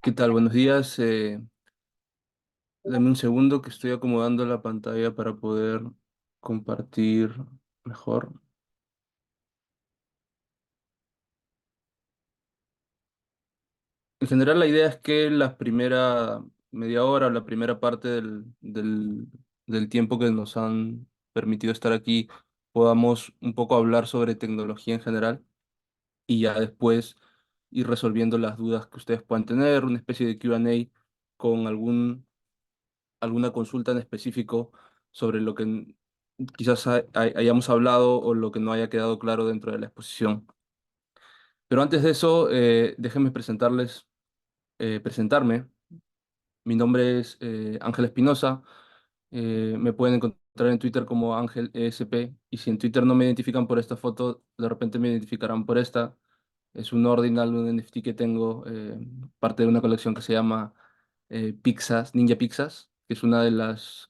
¿Qué tal? Buenos días. Dame un segundo que estoy acomodando la pantalla para poder compartir mejor. En general, la idea es que la primera media hora o la primera parte del tiempo que nos han permitido estar aquí podamos un poco hablar sobre tecnología en general y ya después ir resolviendo las dudas que ustedes puedan tener, una especie de Q&A con alguna consulta en específico sobre lo que quizás hayamos hablado o lo que no haya quedado claro dentro de la exposición. Pero antes de eso, déjenme presentarme. Mi nombre es Ángel Espinosa. Me pueden encontrar en Twitter como Ángel ESP. Y si en Twitter no me identifican por esta foto, de repente me identificarán por esta. Es un ordinal, un NFT que tengo, parte de una colección que se llama Ninja Pixas, que es una de las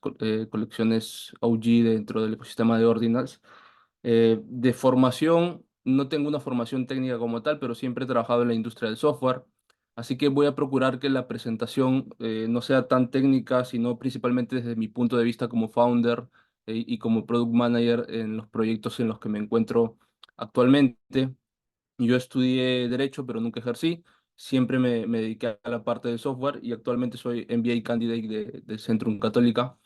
colecciones OG dentro del ecosistema de ordinals. De formación, no tengo una formación técnica como tal, pero siempre he trabajado en la industria del software, así que voy a procurar que la presentación no sea tan técnica, sino principalmente desde mi punto de vista como founder y como product manager en los proyectos en los que me encuentro actualmente. Yo estudié Derecho, pero nunca ejercí. Siempre me dediqué a la parte de software y actualmente soy MBA candidate de Centrum Católica.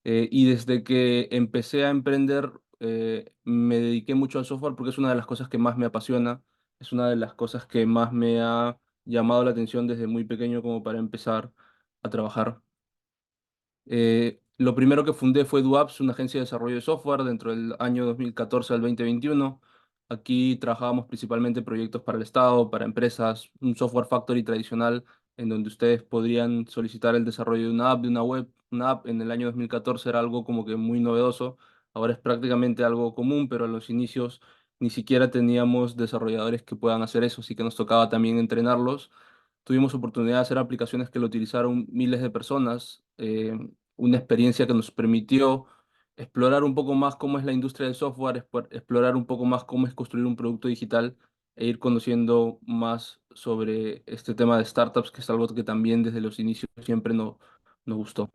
Y desde que empecé a emprender, me dediqué mucho al software porque es una de las cosas que más me apasiona, es una de las cosas que más me ha llamado la atención desde muy pequeño como para empezar a trabajar. Lo primero que fundé fue DoApps, una agencia de desarrollo de software, dentro del año 2014 al 2021. Aquí trabajábamos principalmente proyectos para el Estado, para empresas, un software factory tradicional en donde ustedes podrían solicitar el desarrollo de una app, de una web. Una app en el año 2014 era algo como que muy novedoso, ahora es prácticamente algo común, pero en los inicios ni siquiera teníamos desarrolladores que puedan hacer eso, así que nos tocaba también entrenarlos. Tuvimos oportunidad de hacer aplicaciones que lo utilizaron miles de personas, una experiencia que nos permitió explorar un poco más cómo es la industria del software, explorar un poco más cómo es construir un producto digital e ir conociendo más sobre este tema de startups, que es algo que también desde los inicios siempre nos gustó.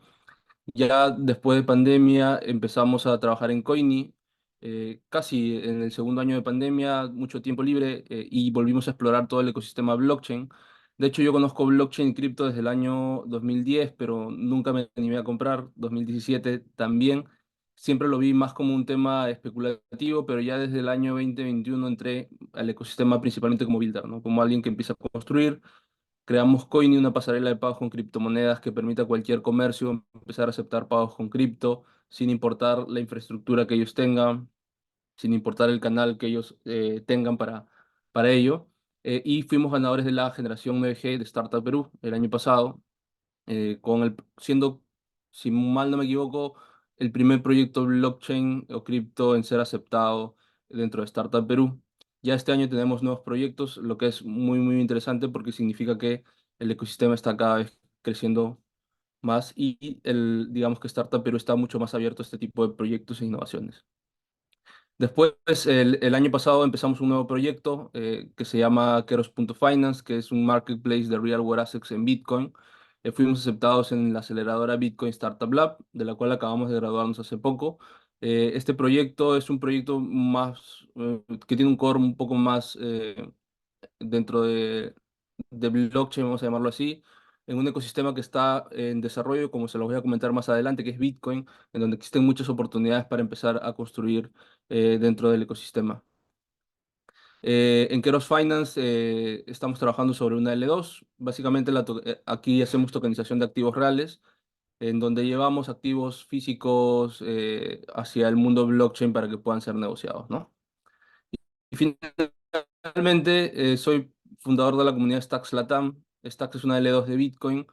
Ya después de pandemia empezamos a trabajar en Coiny, casi en el segundo año de pandemia, mucho tiempo libre, y volvimos a explorar todo el ecosistema blockchain. De hecho, yo conozco blockchain y cripto desde el año 2010, pero nunca me animé a comprar. 2017 también. Siempre lo vi más como un tema especulativo, pero ya desde el año 2021 entré al ecosistema principalmente como builder, ¿no? Como alguien que empieza a construir. Creamos Coiny, una pasarela de pagos con criptomonedas que permite a cualquier comercio empezar a aceptar pagos con cripto, sin importar la infraestructura que ellos tengan, sin importar el canal que ellos tengan para ello. Y fuimos ganadores de la generación 9G de Startup Perú el año pasado, siendo, si mal no me equivoco, el primer proyecto blockchain o cripto en ser aceptado dentro de Startup Perú. Ya este año tenemos nuevos proyectos, lo que es muy, muy interesante porque significa que el ecosistema está cada vez creciendo más y digamos que Startup Perú está mucho más abierto a este tipo de proyectos e innovaciones. Después, el año pasado empezamos un nuevo proyecto que se llama Keros.finance, que es un marketplace de real world assets en Bitcoin. Fuimos aceptados en la aceleradora Bitcoin Startup Lab, de la cual acabamos de graduarnos hace poco. Este proyecto es un proyecto más, que tiene un core un poco más dentro de blockchain, vamos a llamarlo así, en un ecosistema que está en desarrollo, como se los voy a comentar más adelante, que es Bitcoin, en donde existen muchas oportunidades para empezar a construir dentro del ecosistema. En Keros Finance estamos trabajando sobre una L2. Básicamente aquí hacemos tokenización de activos reales, en donde llevamos activos físicos hacia el mundo blockchain para que puedan ser negociados, ¿no? Y finalmente, soy fundador de la comunidad Stacks Latam. Stacks es una L2 de Bitcoin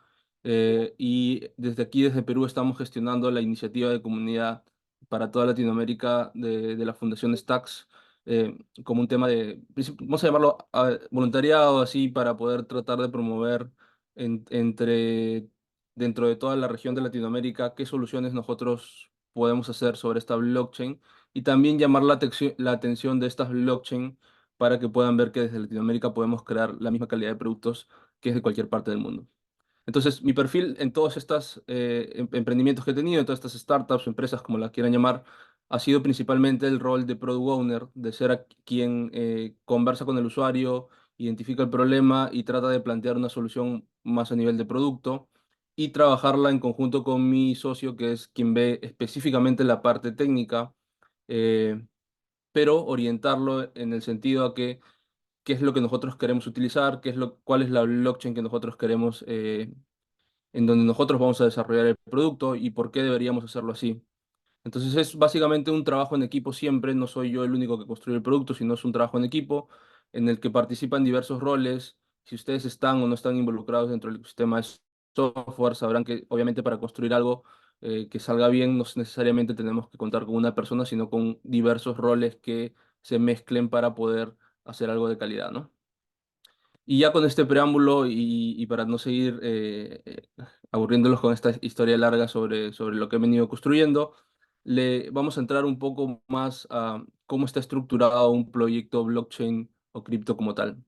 y desde aquí, desde Perú, estamos gestionando la iniciativa de comunidad para toda Latinoamérica de la Fundación Stacks como un tema vamos a llamarlo voluntariado, así, para poder tratar de promover entre dentro de toda la región de Latinoamérica qué soluciones nosotros podemos hacer sobre esta blockchain y también llamar la atención de estas blockchain para que puedan ver que desde Latinoamérica podemos crear la misma calidad de productos que es de cualquier parte del mundo. Entonces, mi perfil en todos estos emprendimientos que he tenido, en todas estas startups o empresas, como las quieran llamar, ha sido principalmente el rol de product owner, de ser quien conversa con el usuario, identifica el problema y trata de plantear una solución más a nivel de producto y trabajarla en conjunto con mi socio, que es quien ve específicamente la parte técnica, eh, pero orientarlo en el sentido a que qué es lo que nosotros queremos utilizar, cuál es la blockchain que nosotros queremos en donde nosotros vamos a desarrollar el producto y por qué deberíamos hacerlo así. Entonces es básicamente un trabajo en equipo siempre, no soy yo el único que construye el producto, sino es un trabajo en equipo en el que participan diversos roles. Si ustedes están o no están involucrados dentro del ecosistema de software, sabrán que obviamente para construir algo que salga bien no necesariamente tenemos que contar con una persona, sino con diversos roles que se mezclen para poder hacer algo de calidad, ¿no? Y ya con este preámbulo y para no seguir aburriéndolos con esta historia larga sobre lo que he venido construyendo, le vamos a entrar un poco más a cómo está estructurado un proyecto blockchain o cripto como tal.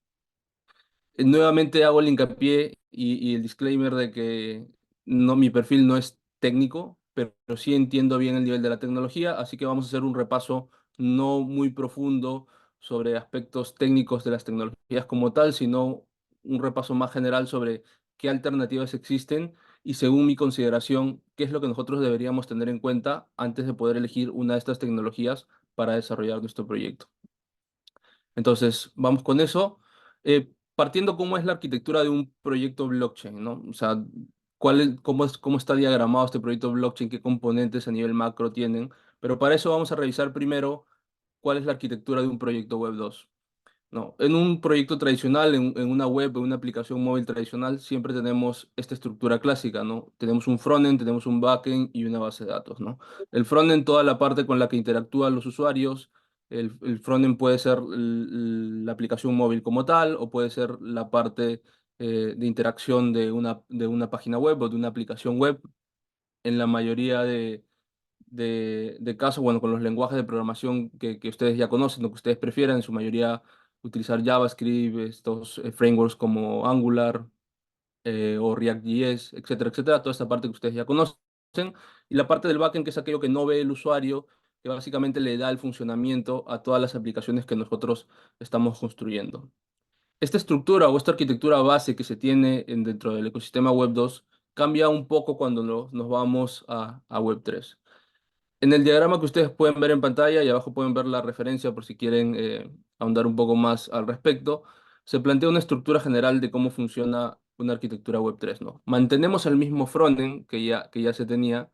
Nuevamente hago el hincapié y el disclaimer de que no, mi perfil no es técnico, pero sí entiendo bien el nivel de la tecnología, así que vamos a hacer un repaso no muy profundo sobre aspectos técnicos de las tecnologías como tal, sino un repaso más general sobre qué alternativas existen y según mi consideración, qué es lo que nosotros deberíamos tener en cuenta antes de poder elegir una de estas tecnologías para desarrollar nuestro proyecto. Entonces, vamos con eso. Partiendo cómo es la arquitectura de un proyecto blockchain, ¿no? O sea, cómo está diagramado este proyecto blockchain, qué componentes a nivel macro tienen. Pero para eso vamos a revisar primero cuál es la arquitectura de un proyecto web 2. No, en un proyecto tradicional, en una web, en una aplicación móvil tradicional, siempre tenemos esta estructura clásica, ¿no? Tenemos un frontend, tenemos un backend y una base de datos, ¿no? El frontend, toda la parte con la que interactúan los usuarios. El frontend puede ser la aplicación móvil como tal, o puede ser la parte de interacción de una página web o de una aplicación web. En la mayoría de casos, bueno, con los lenguajes de programación que ustedes ya conocen, lo que ustedes prefieran, en su mayoría utilizar JavaScript, estos frameworks como Angular o React.js, etcétera, etcétera, toda esta parte que ustedes ya conocen. Y la parte del backend, que es aquello que no ve el usuario, que básicamente le da el funcionamiento a todas las aplicaciones que nosotros estamos construyendo. Esta estructura o esta arquitectura base que se tiene dentro del ecosistema Web 2 cambia un poco cuando nos vamos a Web 3. En el diagrama que ustedes pueden ver en pantalla y abajo pueden ver la referencia por si quieren ahondar un poco más al respecto, se plantea una estructura general de cómo funciona una arquitectura Web 3, ¿no? Mantenemos el mismo frontend que ya se tenía,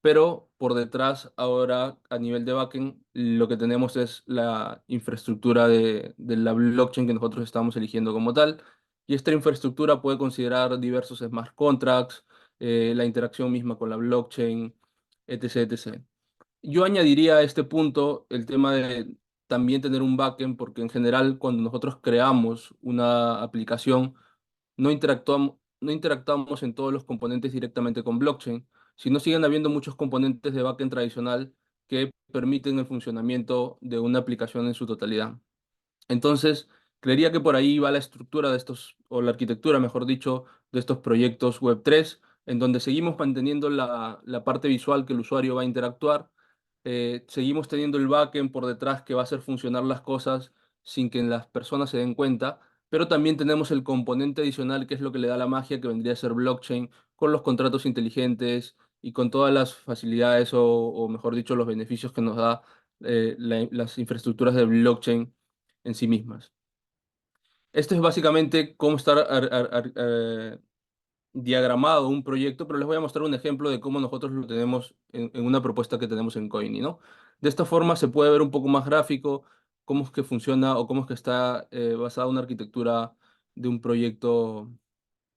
pero por detrás ahora a nivel de backend lo que tenemos es la infraestructura de la blockchain que nosotros estamos eligiendo como tal. Y esta infraestructura puede considerar diversos smart contracts, la interacción misma con la blockchain, etc, etc. Yo añadiría a este punto el tema de también tener un backend, porque en general cuando nosotros creamos una aplicación, no interactuamos en todos los componentes directamente con blockchain, sino siguen habiendo muchos componentes de backend tradicional que permiten el funcionamiento de una aplicación en su totalidad. Entonces, creería que por ahí va la estructura de estos, o la arquitectura, mejor dicho, de estos proyectos Web 3, en donde seguimos manteniendo la parte visual que el usuario va a interactuar, seguimos teniendo el backend por detrás que va a hacer funcionar las cosas sin que las personas se den cuenta, pero también tenemos el componente adicional que es lo que le da la magia, que vendría a ser blockchain, con los contratos inteligentes y con todas las facilidades o mejor dicho, los beneficios que nos da las infraestructuras de blockchain en sí mismas. Esto es básicamente cómo está diagramado un proyecto, pero les voy a mostrar un ejemplo de cómo nosotros lo tenemos en una propuesta que tenemos en Coiny, ¿no? De esta forma se puede ver un poco más gráfico cómo es que funciona o cómo es que está basada una arquitectura de un proyecto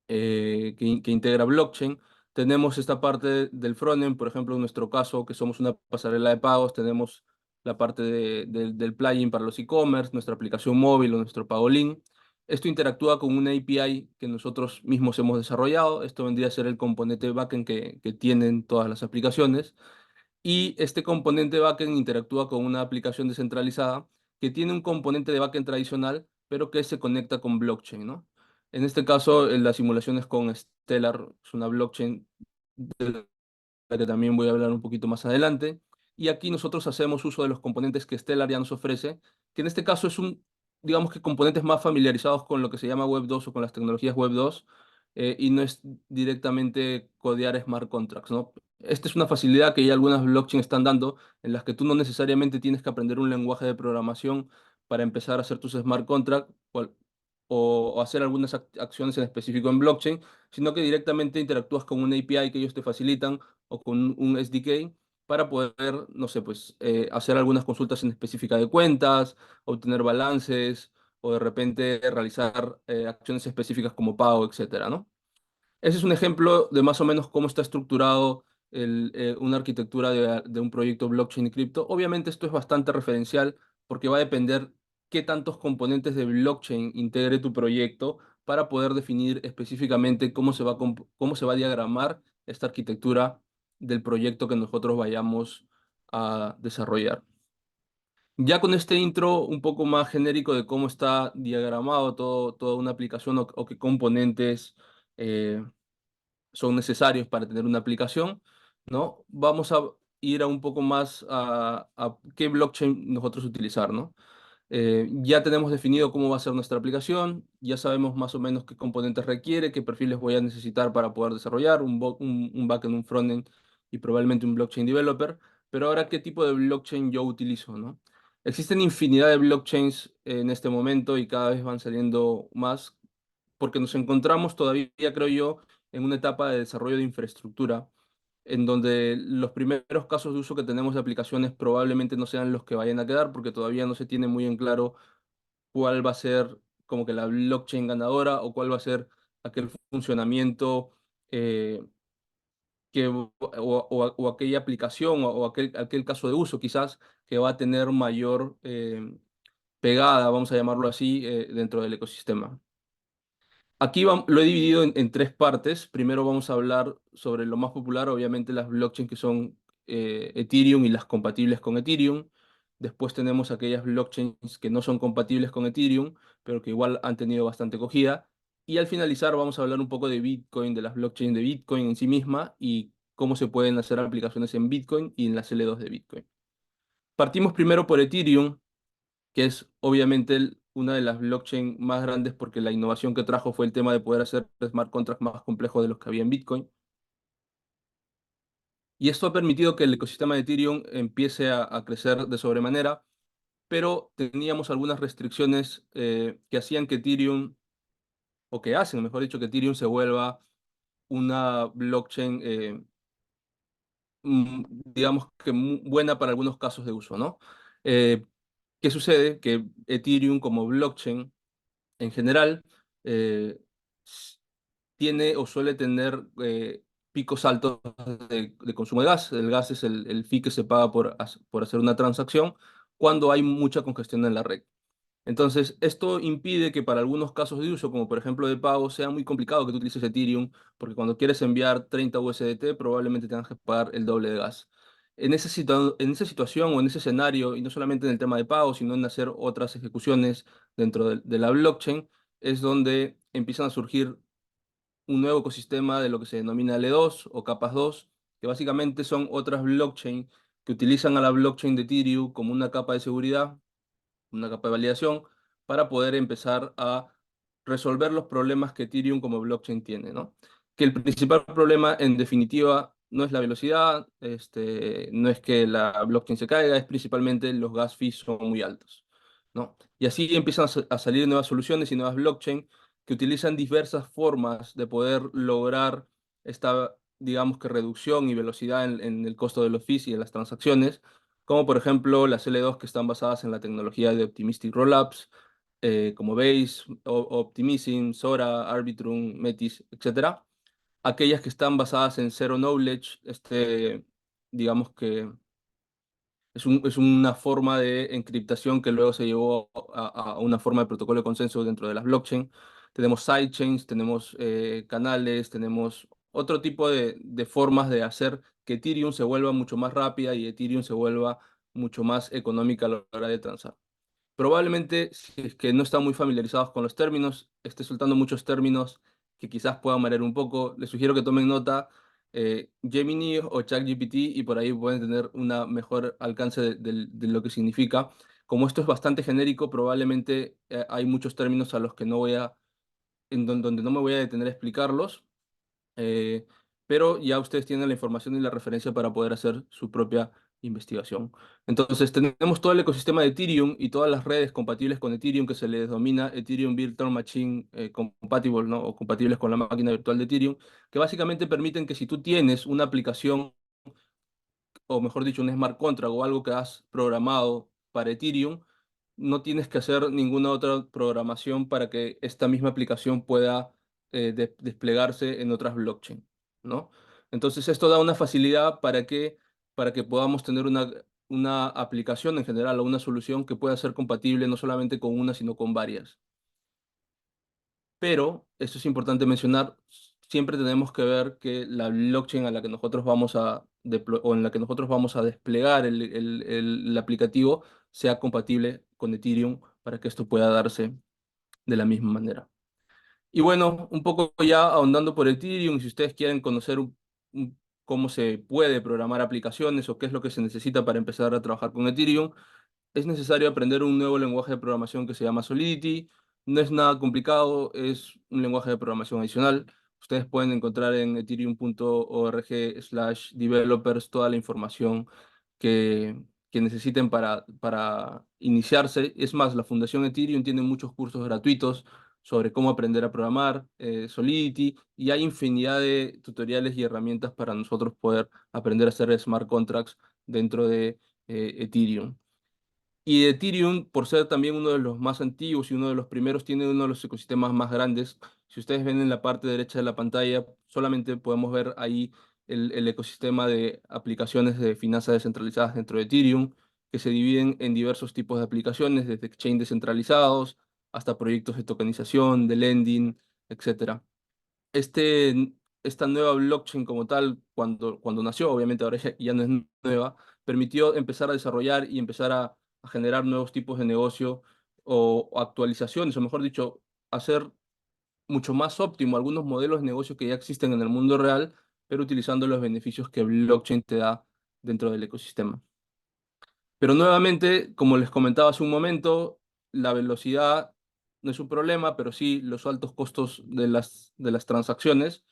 que integra blockchain. Tenemos esta parte del frontend, por ejemplo, en nuestro caso, que somos una pasarela de pagos, tenemos la parte del plugin para los e-commerce, nuestra aplicación móvil o nuestro Pagolink. Esto interactúa con una API que nosotros mismos hemos desarrollado. Esto vendría a ser el componente backend que tienen todas las aplicaciones. Y este componente backend interactúa con una aplicación descentralizada que tiene un componente de backend tradicional, pero que se conecta con blockchain, ¿no? En este caso, la simulación es con Stellar, es una blockchain de la que también voy a hablar un poquito más adelante. Y aquí nosotros hacemos uso de los componentes que Stellar ya nos ofrece, que en este caso es digamos que componentes más familiarizados con lo que se llama Web 2 o con las tecnologías Web 2, y no es directamente codear smart contracts, ¿no? Esta es una facilidad que ya algunas blockchains están dando, en las que tú no necesariamente tienes que aprender un lenguaje de programación para empezar a hacer tus smart contracts o hacer algunas acciones en específico en blockchain, sino que directamente interactúas con una API que ellos te facilitan o con un SDK para poder, no sé, pues hacer algunas consultas en específica de cuentas, obtener balances o de repente realizar acciones específicas como pago, etcétera, ¿no? Ese es un ejemplo de más o menos cómo está estructurado una arquitectura de un proyecto blockchain y cripto. Obviamente esto es bastante referencial porque va a depender qué tantos componentes de blockchain integre tu proyecto para poder definir específicamente cómo se va a diagramar esta arquitectura del proyecto que nosotros vayamos a desarrollar. Ya con este intro un poco más genérico de cómo está diagramado toda una aplicación o qué componentes eh, son necesarios para tener una aplicación, ¿no? Vamos a ir a un poco más a qué blockchain nosotros utilizar, ¿no? Ya tenemos definido cómo va a ser nuestra aplicación, ya sabemos más o menos qué componentes requiere, qué perfiles voy a necesitar para poder desarrollar, un backend, un frontend y probablemente un blockchain developer, pero ahora, ¿qué tipo de blockchain yo utilizo, ¿no? Existen infinidad de blockchains en este momento y cada vez van saliendo más porque nos encontramos todavía, creo yo, en una etapa de desarrollo de infraestructura, en donde los primeros casos de uso que tenemos de aplicaciones probablemente no sean los que vayan a quedar, porque todavía no se tiene muy en claro cuál va a ser como que la blockchain ganadora o cuál va a ser aquel funcionamiento o aquella aplicación o aquel caso de uso quizás que va a tener mayor pegada, vamos a llamarlo así, dentro del ecosistema. Aquí lo he dividido en tres partes. Primero vamos a hablar sobre lo más popular, obviamente las blockchains que son Ethereum y las compatibles con Ethereum. Después tenemos aquellas blockchains que no son compatibles con Ethereum, pero que igual han tenido bastante acogida. Y al finalizar vamos a hablar un poco de Bitcoin, de las blockchains de Bitcoin en sí misma y cómo se pueden hacer aplicaciones en Bitcoin y en las L2 de Bitcoin. Partimos primero por Ethereum, que es obviamente una de las blockchain más grandes porque la innovación que trajo fue el tema de poder hacer smart contracts más complejos de los que había en Bitcoin. Y esto ha permitido que el ecosistema de Ethereum empiece a crecer de sobremanera, pero teníamos algunas restricciones que hacían que Ethereum, o que hacen, mejor dicho, que Ethereum se vuelva una blockchain, digamos que buena para algunos casos de uso, ¿no? Eh, ¿Qué sucede? Que Ethereum como blockchain en general, eh, s- tiene o suele tener picos altos de consumo de gas. El gas es el fee que se paga por hacer una transacción cuando hay mucha congestión en la red. Entonces, esto impide que para algunos casos de uso, como por ejemplo de pago, sea muy complicado que tú utilices Ethereum, porque cuando quieres enviar 30 USDT, probablemente tengas que pagar el doble de gas. En esa situación o en ese escenario, y no solamente en el tema de pago, sino en hacer otras ejecuciones dentro de la blockchain, es donde empiezan a surgir un nuevo ecosistema de lo que se denomina L2 o capas 2, que básicamente son otras blockchain que utilizan a la blockchain de Ethereum como una capa de seguridad, una capa de validación, para poder empezar a resolver los problemas que Ethereum como blockchain tiene, ¿no? Que el principal problema, en definitiva, no es la velocidad, no es que la blockchain se caiga, es principalmente los gas fees son muy altos, ¿no? Y así empiezan a salir nuevas soluciones y nuevas blockchain que utilizan diversas formas de poder lograr esta, digamos que reducción y velocidad en el costo de los fees y de las transacciones, como por ejemplo las L2 que están basadas en la tecnología de Optimistic Rollups, como Base, Optimism, Sora, Arbitrum, Metis, etcétera. Aquellas que están basadas en Zero Knowledge, digamos que es una forma de encriptación que luego se llevó a una forma de protocolo de consenso dentro de las blockchain. Tenemos sidechains, tenemos canales, tenemos otro tipo de formas de hacer que Ethereum se vuelva mucho más rápida y Ethereum se vuelva mucho más económica a la hora de transar. Probablemente, si es que no están muy familiarizados con los términos, esté soltando muchos términos que quizás puedan marear un poco. Les sugiero que tomen nota Gemini o ChatGPT y por ahí pueden tener una mejor alcance de lo que significa. Como esto es bastante genérico, probablemente hay muchos términos a los que no voy a, donde no me voy a detener a explicarlos, eh, pero ya ustedes tienen la información y la referencia para poder hacer su propia investigación. Entonces, tenemos todo el ecosistema de Ethereum y todas las redes compatibles con Ethereum que se les denomina Ethereum Virtual Machine Compatible, ¿no? O compatibles con la máquina virtual de Ethereum, que básicamente permiten que si tú tienes una aplicación, o mejor dicho, un smart contract o algo que has programado para Ethereum, no tienes que hacer ninguna otra programación para que esta misma aplicación pueda desplegarse en otras blockchain, ¿no? Entonces esto da una facilidad para que podamos tener una aplicación en general o una solución que pueda ser compatible no solamente con una, sino con varias. Pero, esto es importante mencionar, siempre tenemos que ver que la blockchain a la que nosotros vamos a o en la que nosotros vamos a desplegar el aplicativo sea compatible con Ethereum para que esto pueda darse de la misma manera. Y bueno, un poco ya ahondando por Ethereum, si ustedes quieren conocer cómo se puede programar aplicaciones o qué es lo que se necesita para empezar a trabajar con Ethereum, es necesario aprender un nuevo lenguaje de programación que se llama Solidity. No es nada complicado, es un lenguaje de programación adicional. Ustedes pueden encontrar en ethereum.org/developers toda la información que necesiten para iniciarse. Es más, la Fundación Ethereum tiene muchos cursos gratuitos sobre cómo aprender a programar Solidity y hay infinidad de tutoriales y herramientas para nosotros poder aprender a hacer smart contracts dentro de Ethereum. Y Ethereum, por ser también uno de los más antiguos y uno de los primeros, tiene uno de los ecosistemas más grandes. Si ustedes ven en la parte derecha de la pantalla, solamente podemos ver ahí el ecosistema de aplicaciones de finanzas descentralizadas dentro de Ethereum, que se dividen en diversos tipos de aplicaciones, desde exchange descentralizados hasta proyectos de tokenización, de lending, etcétera. Esta nueva blockchain como tal, cuando nació, obviamente ahora ya no es nueva, permitió empezar a desarrollar y empezar a generar nuevos tipos de negocio o actualizaciones, o mejor dicho, hacer mucho más óptimo algunos modelos de negocio que ya existen en el mundo real, pero utilizando los beneficios que blockchain te da dentro del ecosistema. Pero nuevamente, como les comentaba hace un momento, la velocidad no es un problema, pero sí los altos costos de las transacciones.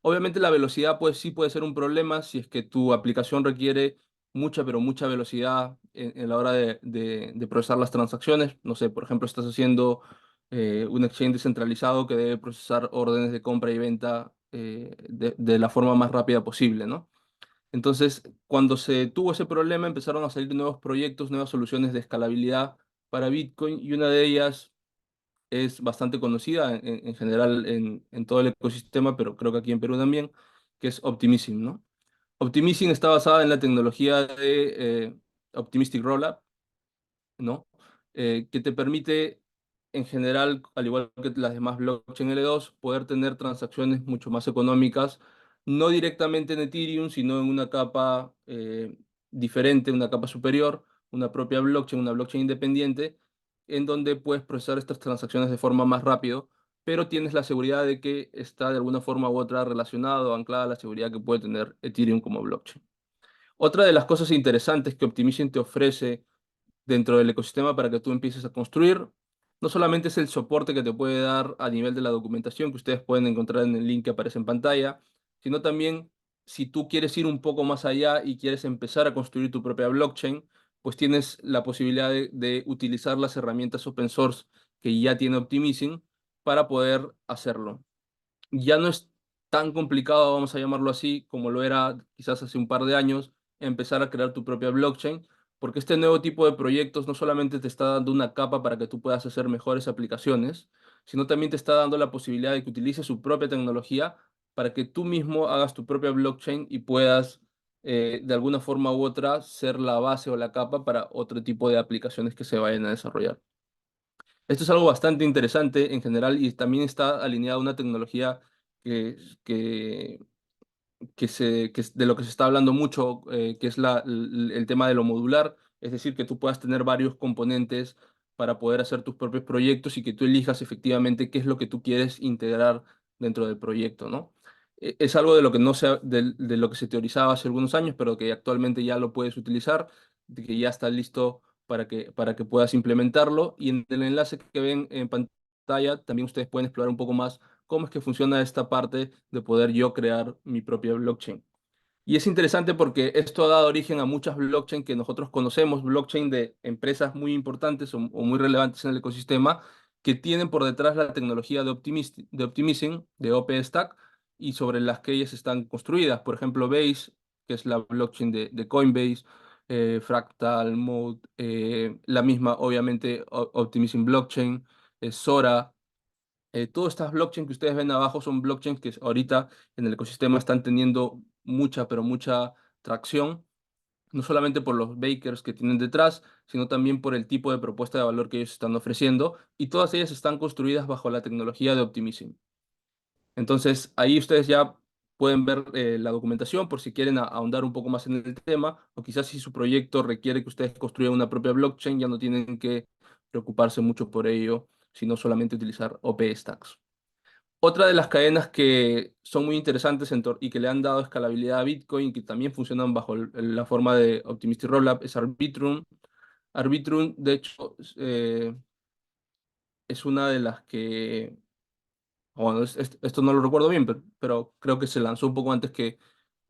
Obviamente la velocidad pues sí puede ser un problema si es que tu aplicación requiere mucha, pero mucha velocidad en la hora de procesar las transacciones. No sé, por ejemplo, estás haciendo un exchange descentralizado que debe procesar órdenes de compra y venta de la forma más rápida posible, ¿no? Entonces, cuando se tuvo ese problema, empezaron a salir nuevos proyectos, nuevas soluciones de escalabilidad para Bitcoin y una de ellas es bastante conocida en general en todo el ecosistema, pero creo que aquí en Perú también, que es Optimism, ¿no? Optimism está basada en la tecnología de Optimistic Rollup, ¿no? Que te permite, en general, al igual que las demás blockchain L2, poder tener transacciones mucho más económicas, no directamente en Ethereum, sino en una capa diferente, una capa superior, una propia blockchain, una blockchain independiente, en donde puedes procesar estas transacciones de forma más rápido, pero tienes la seguridad de que está de alguna forma u otra relacionado o anclada a la seguridad que puede tener Ethereum como blockchain. Otra de las cosas interesantes que Optimism te ofrece dentro del ecosistema para que tú empieces a construir. No solamente es el soporte que te puede dar a nivel de la documentación que ustedes pueden encontrar en el link que aparece en pantalla, sino también si tú quieres ir un poco más allá y quieres empezar a construir tu propia blockchain, pues tienes la posibilidad de utilizar las herramientas open source que ya tiene Optimism para poder hacerlo. Ya no es tan complicado, vamos a llamarlo así, como lo era quizás hace un par de años, empezar a crear tu propia blockchain, porque este nuevo tipo de proyectos no solamente te está dando una capa para que tú puedas hacer mejores aplicaciones, sino también te está dando la posibilidad de que utilices su propia tecnología para que tú mismo hagas tu propia blockchain y puedas, de alguna forma u otra, ser la base o la capa para otro tipo de aplicaciones que se vayan a desarrollar. Esto es algo bastante interesante en general y también está alineado a una tecnología que, que, que es de lo que se está hablando mucho, que es el tema de lo modular, es decir, que tú puedas tener varios componentes para poder hacer tus propios proyectos y que tú elijas efectivamente qué es lo que tú quieres integrar dentro del proyecto, ¿no? Es algo de lo que no se, de lo que se teorizaba hace algunos años, pero que actualmente ya lo puedes utilizar, de que ya está listo para que puedas implementarlo. Y en el enlace que ven en pantalla, también ustedes pueden explorar un poco más cómo es que funciona esta parte de poder yo crear mi propia blockchain. Y es interesante porque esto ha dado origen a muchas blockchain que nosotros conocemos, blockchain de empresas muy importantes o muy relevantes en el ecosistema, que tienen por detrás la tecnología de Optimism, de OPStack, y sobre las que ellas están construidas. Por ejemplo, Base, que es la blockchain de Coinbase, Fractal, Mode, la misma, obviamente, Optimism Blockchain, Sora. Todas estas blockchains que ustedes ven abajo son blockchains que ahorita en el ecosistema están teniendo mucha, pero mucha tracción, no solamente por los bakers que tienen detrás, sino también por el tipo de propuesta de valor que ellos están ofreciendo, y todas ellas están construidas bajo la tecnología de Optimism. Entonces, ahí ustedes ya pueden ver la documentación por si quieren ahondar un poco más en el tema, o quizás si su proyecto requiere que ustedes construyan una propia blockchain, ya no tienen que preocuparse mucho por ello, sino solamente utilizar OP-Stacks. Otra de las cadenas que son muy interesantes y que le han dado escalabilidad a Bitcoin, que también funcionan bajo la forma de Optimistic Rollup, es Arbitrum. Arbitrum, de hecho, es una de las que, bueno, esto no lo recuerdo bien, pero creo que se lanzó un poco antes que,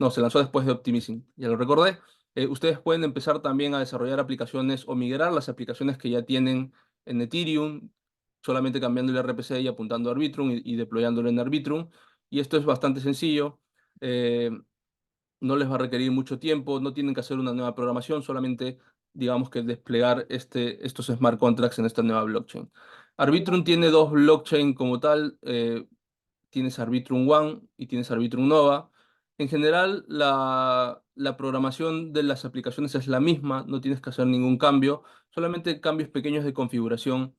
no, se lanzó después de Optimism, ya lo recordé. Ustedes pueden empezar también a desarrollar aplicaciones o migrar las aplicaciones que ya tienen en Ethereum, solamente cambiando el RPC y apuntando a Arbitrum y deployándolo en Arbitrum. Y esto es bastante sencillo. Eh, no les va a requerir mucho tiempo, no tienen que hacer una nueva programación, solamente digamos que desplegar estos smart contracts en esta nueva blockchain. Arbitrum tiene dos blockchain como tal, tienes Arbitrum One y tienes Arbitrum Nova. En general, la programación de las aplicaciones es la misma, no tienes que hacer ningún cambio, solamente cambios pequeños de configuración.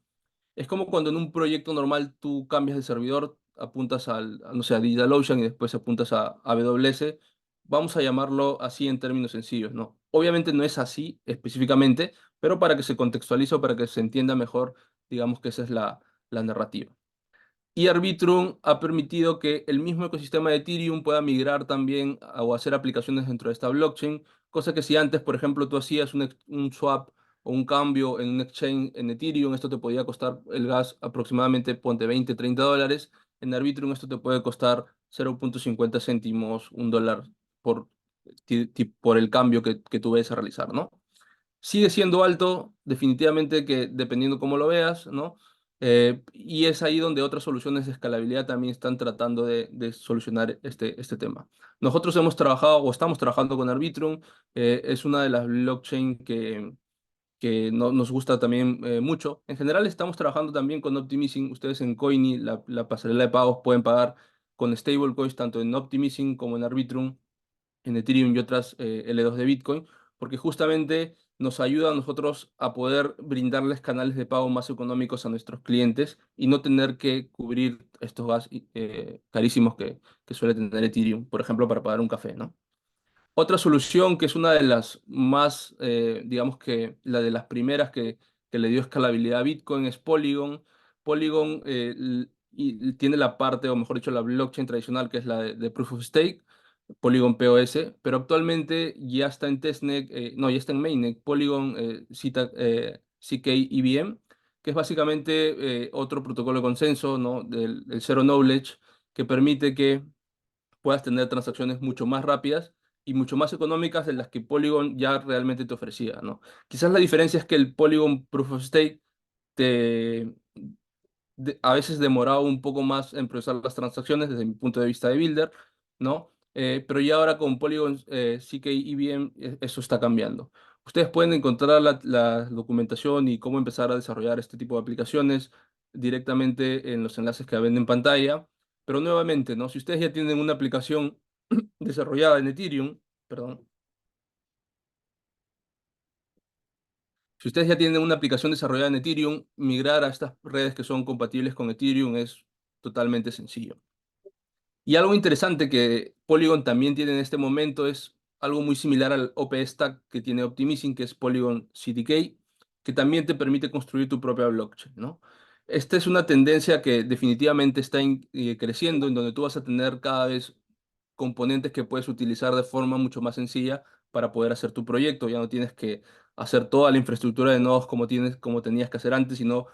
Es como cuando en un proyecto normal tú cambias de servidor, apuntas no sé, a DigitalOcean y después apuntas a AWS. Vamos a llamarlo así en términos sencillos, ¿no? Obviamente no es así específicamente, pero para que se contextualice o para que se entienda mejor, digamos que esa es la narrativa. Y Arbitrum ha permitido que el mismo ecosistema de Ethereum pueda migrar también o hacer aplicaciones dentro de esta blockchain, cosa que si antes, por ejemplo, tú hacías un swap o un cambio en un exchange en Ethereum, esto te podía costar el gas aproximadamente, ponte 20, $30. En Arbitrum esto te puede costar 0.50 céntimos, $1 por, por el cambio que tú vayas a realizar, ¿no? Sigue siendo alto, definitivamente que dependiendo cómo lo veas, ¿no? Y es ahí donde otras soluciones de escalabilidad también están tratando de solucionar este tema. Nosotros hemos trabajado o estamos trabajando con Arbitrum, es una de las blockchain que nos gusta también mucho. En general estamos trabajando también con Optimism. Ustedes en Coiny, la pasarela de pagos, pueden pagar con stablecoins tanto en Optimism como en Arbitrum, en Ethereum y otras L2 de Bitcoin, porque justamente nos ayuda a nosotros a poder brindarles canales de pago más económicos a nuestros clientes y no tener que cubrir estos gastos carísimos que suele tener Ethereum, por ejemplo, para pagar un café, ¿no? Otra solución que es una de las más, digamos que la de las primeras que le dio escalabilidad a Bitcoin es Polygon. Polygon y tiene la parte, o mejor dicho, la blockchain tradicional que es la de Proof of Stake, Polygon POS, pero actualmente ya está en testnet, no, ya está en mainnet, Polygon CK EVM, que es básicamente otro protocolo de consenso, ¿no? Del Zero Knowledge, que permite que puedas tener transacciones mucho más rápidas y mucho más económicas de las que Polygon ya realmente te ofrecía, ¿no? Quizás la diferencia es que el Polygon Proof of Stake te, a veces demoraba un poco más en procesar las transacciones desde mi punto de vista de builder, ¿no? Pero ya ahora con Polygon CK EVM eso está cambiando. Ustedes pueden encontrar la documentación y cómo empezar a desarrollar este tipo de aplicaciones directamente en los enlaces que ven en pantalla. Pero nuevamente, ¿no? Si ustedes ya tienen una aplicación desarrollada en Ethereum, perdón, si ustedes ya tienen una aplicación desarrollada en Ethereum, migrar a estas redes que son compatibles con Ethereum es totalmente sencillo. Y algo interesante que Polygon también tiene en este momento es algo muy similar al OP Stack que tiene Optimism, que es Polygon CDK. que también te permite construir tu propia blockchain, ¿no? Esta es una tendencia que definitivamente está creciendo, en donde tú vas a tener cada vez componentes que puedes utilizar de forma mucho más sencilla para poder hacer tu proyecto. Ya no tienes que hacer toda la infraestructura de nodos como tenías que hacer antes, sino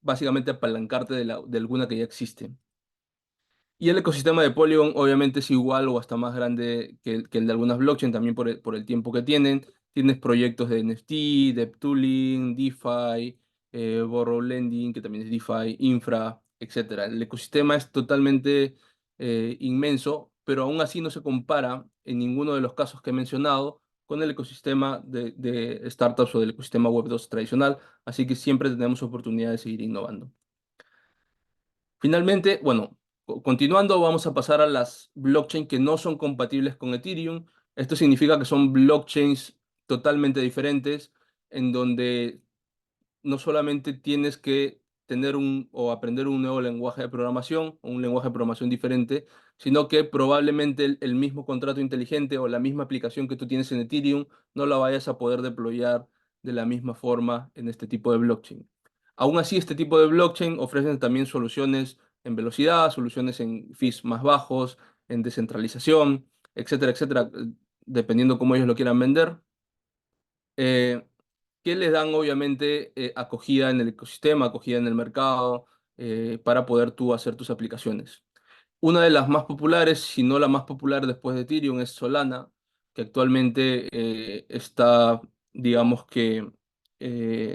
básicamente apalancarte de alguna que ya existe. Y el ecosistema de Polygon obviamente es igual o hasta más grande que el de algunas blockchain, también por el tiempo que tienen. Tienes proyectos de NFT, de tooling, DeFi, Borrow Lending, que también es DeFi, Infra, etcétera. El ecosistema es totalmente inmenso, pero aún así no se compara en ninguno de los casos que he mencionado con el ecosistema de startups o del ecosistema Web2 tradicional, así que siempre tenemos oportunidad de seguir innovando. Finalmente, bueno, continuando, vamos a pasar a las blockchain que no son compatibles con Ethereum. Esto significa que son blockchains totalmente diferentes, en donde no solamente tienes que tener o aprender un nuevo lenguaje de programación o un lenguaje de programación diferente, sino que probablemente el mismo contrato inteligente o la misma aplicación que tú tienes en Ethereum no la vayas a poder deployar de la misma forma en este tipo de blockchain. Aún así, este tipo de blockchain ofrecen también soluciones en velocidad, soluciones en fees más bajos, en descentralización, etcétera, etcétera, dependiendo cómo ellos lo quieran vender. Eh, que les dan obviamente acogida en el ecosistema, acogida en el mercado, para poder tú hacer tus aplicaciones. Una de las más populares, si no la más popular después de Ethereum, es Solana, que actualmente está, digamos que,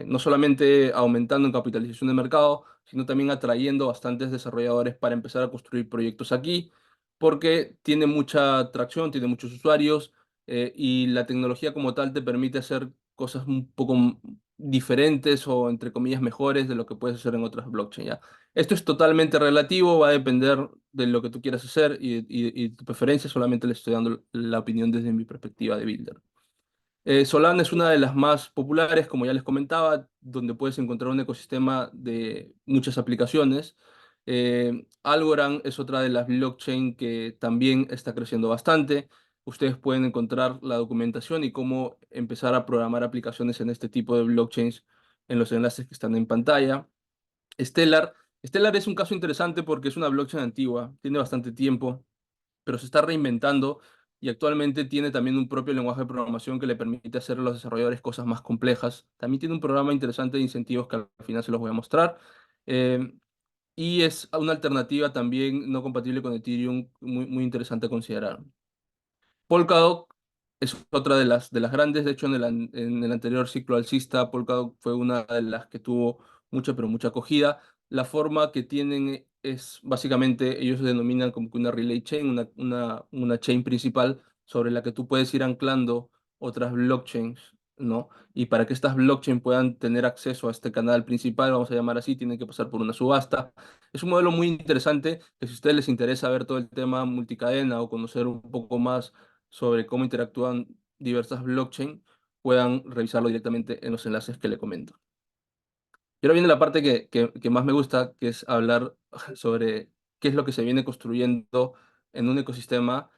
no solamente aumentando en capitalización de mercado, sino también atrayendo bastantes desarrolladores para empezar a construir proyectos aquí, porque tiene mucha atracción, tiene muchos usuarios, y la tecnología como tal te permite hacer cosas un poco diferentes o, entre comillas, mejores de lo que puedes hacer en otras blockchain, ¿ya? Esto es totalmente relativo, va a depender de lo que tú quieras hacer y tu preferencia, solamente le estoy dando la opinión desde mi perspectiva de builder. Solana es una de las más populares, como ya les comentaba, donde puedes encontrar un ecosistema de muchas aplicaciones. Algorand es otra de las blockchain que también está creciendo bastante. Ustedes pueden encontrar la documentación y cómo empezar a programar aplicaciones en este tipo de blockchains en los enlaces que están en pantalla. Stellar. Stellar es un caso interesante porque es una blockchain antigua, tiene bastante tiempo, pero se está reinventando y actualmente tiene también un propio lenguaje de programación que le permite hacer a los desarrolladores cosas más complejas. También tiene un programa interesante de incentivos que al final se los voy a mostrar. Eh, y es una alternativa también no compatible con Ethereum muy, muy interesante a considerar. Polkadot es otra de las grandes. De hecho, en el anterior ciclo alcista, Polkadot fue una de las que tuvo mucha, pero mucha acogida. La forma que tienen es básicamente, ellos se denominan como que una relay chain, una chain principal sobre la que tú puedes ir anclando otras blockchains, ¿no? Y para que estas blockchains puedan tener acceso a este canal principal, vamos a llamar así, tienen que pasar por una subasta. Es un modelo muy interesante que, si a ustedes les interesa ver todo el tema multicadena o conocer un poco más sobre cómo interactúan diversas blockchain, puedan revisarlo directamente en los enlaces que le comento. Y ahora viene la parte que más me gusta, que es hablar sobre qué es lo que se viene construyendo en un ecosistema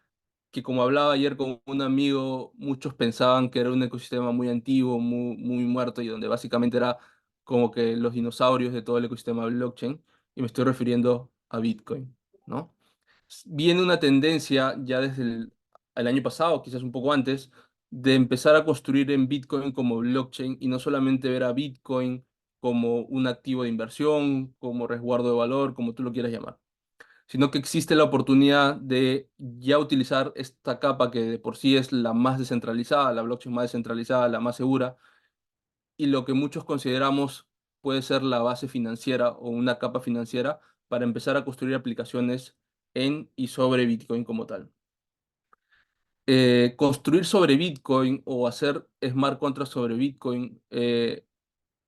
que, como hablaba ayer con un amigo, muchos pensaban que era un ecosistema muy antiguo, muy, muy muerto, y donde básicamente era como que los dinosaurios de todo el ecosistema blockchain, y me estoy refiriendo a Bitcoin, ¿no? Viene una tendencia ya desde el año pasado, quizás un poco antes, de empezar a construir en Bitcoin como blockchain y no solamente ver a Bitcoin como un activo de inversión, como resguardo de valor, como tú lo quieras llamar, sino que existe la oportunidad de ya utilizar esta capa que de por sí es la más descentralizada, la blockchain más descentralizada, la más segura, y lo que muchos consideramos puede ser la base financiera o una capa financiera para empezar a construir aplicaciones en y sobre Bitcoin como tal. Construir sobre Bitcoin o hacer smart contracts sobre Bitcoin,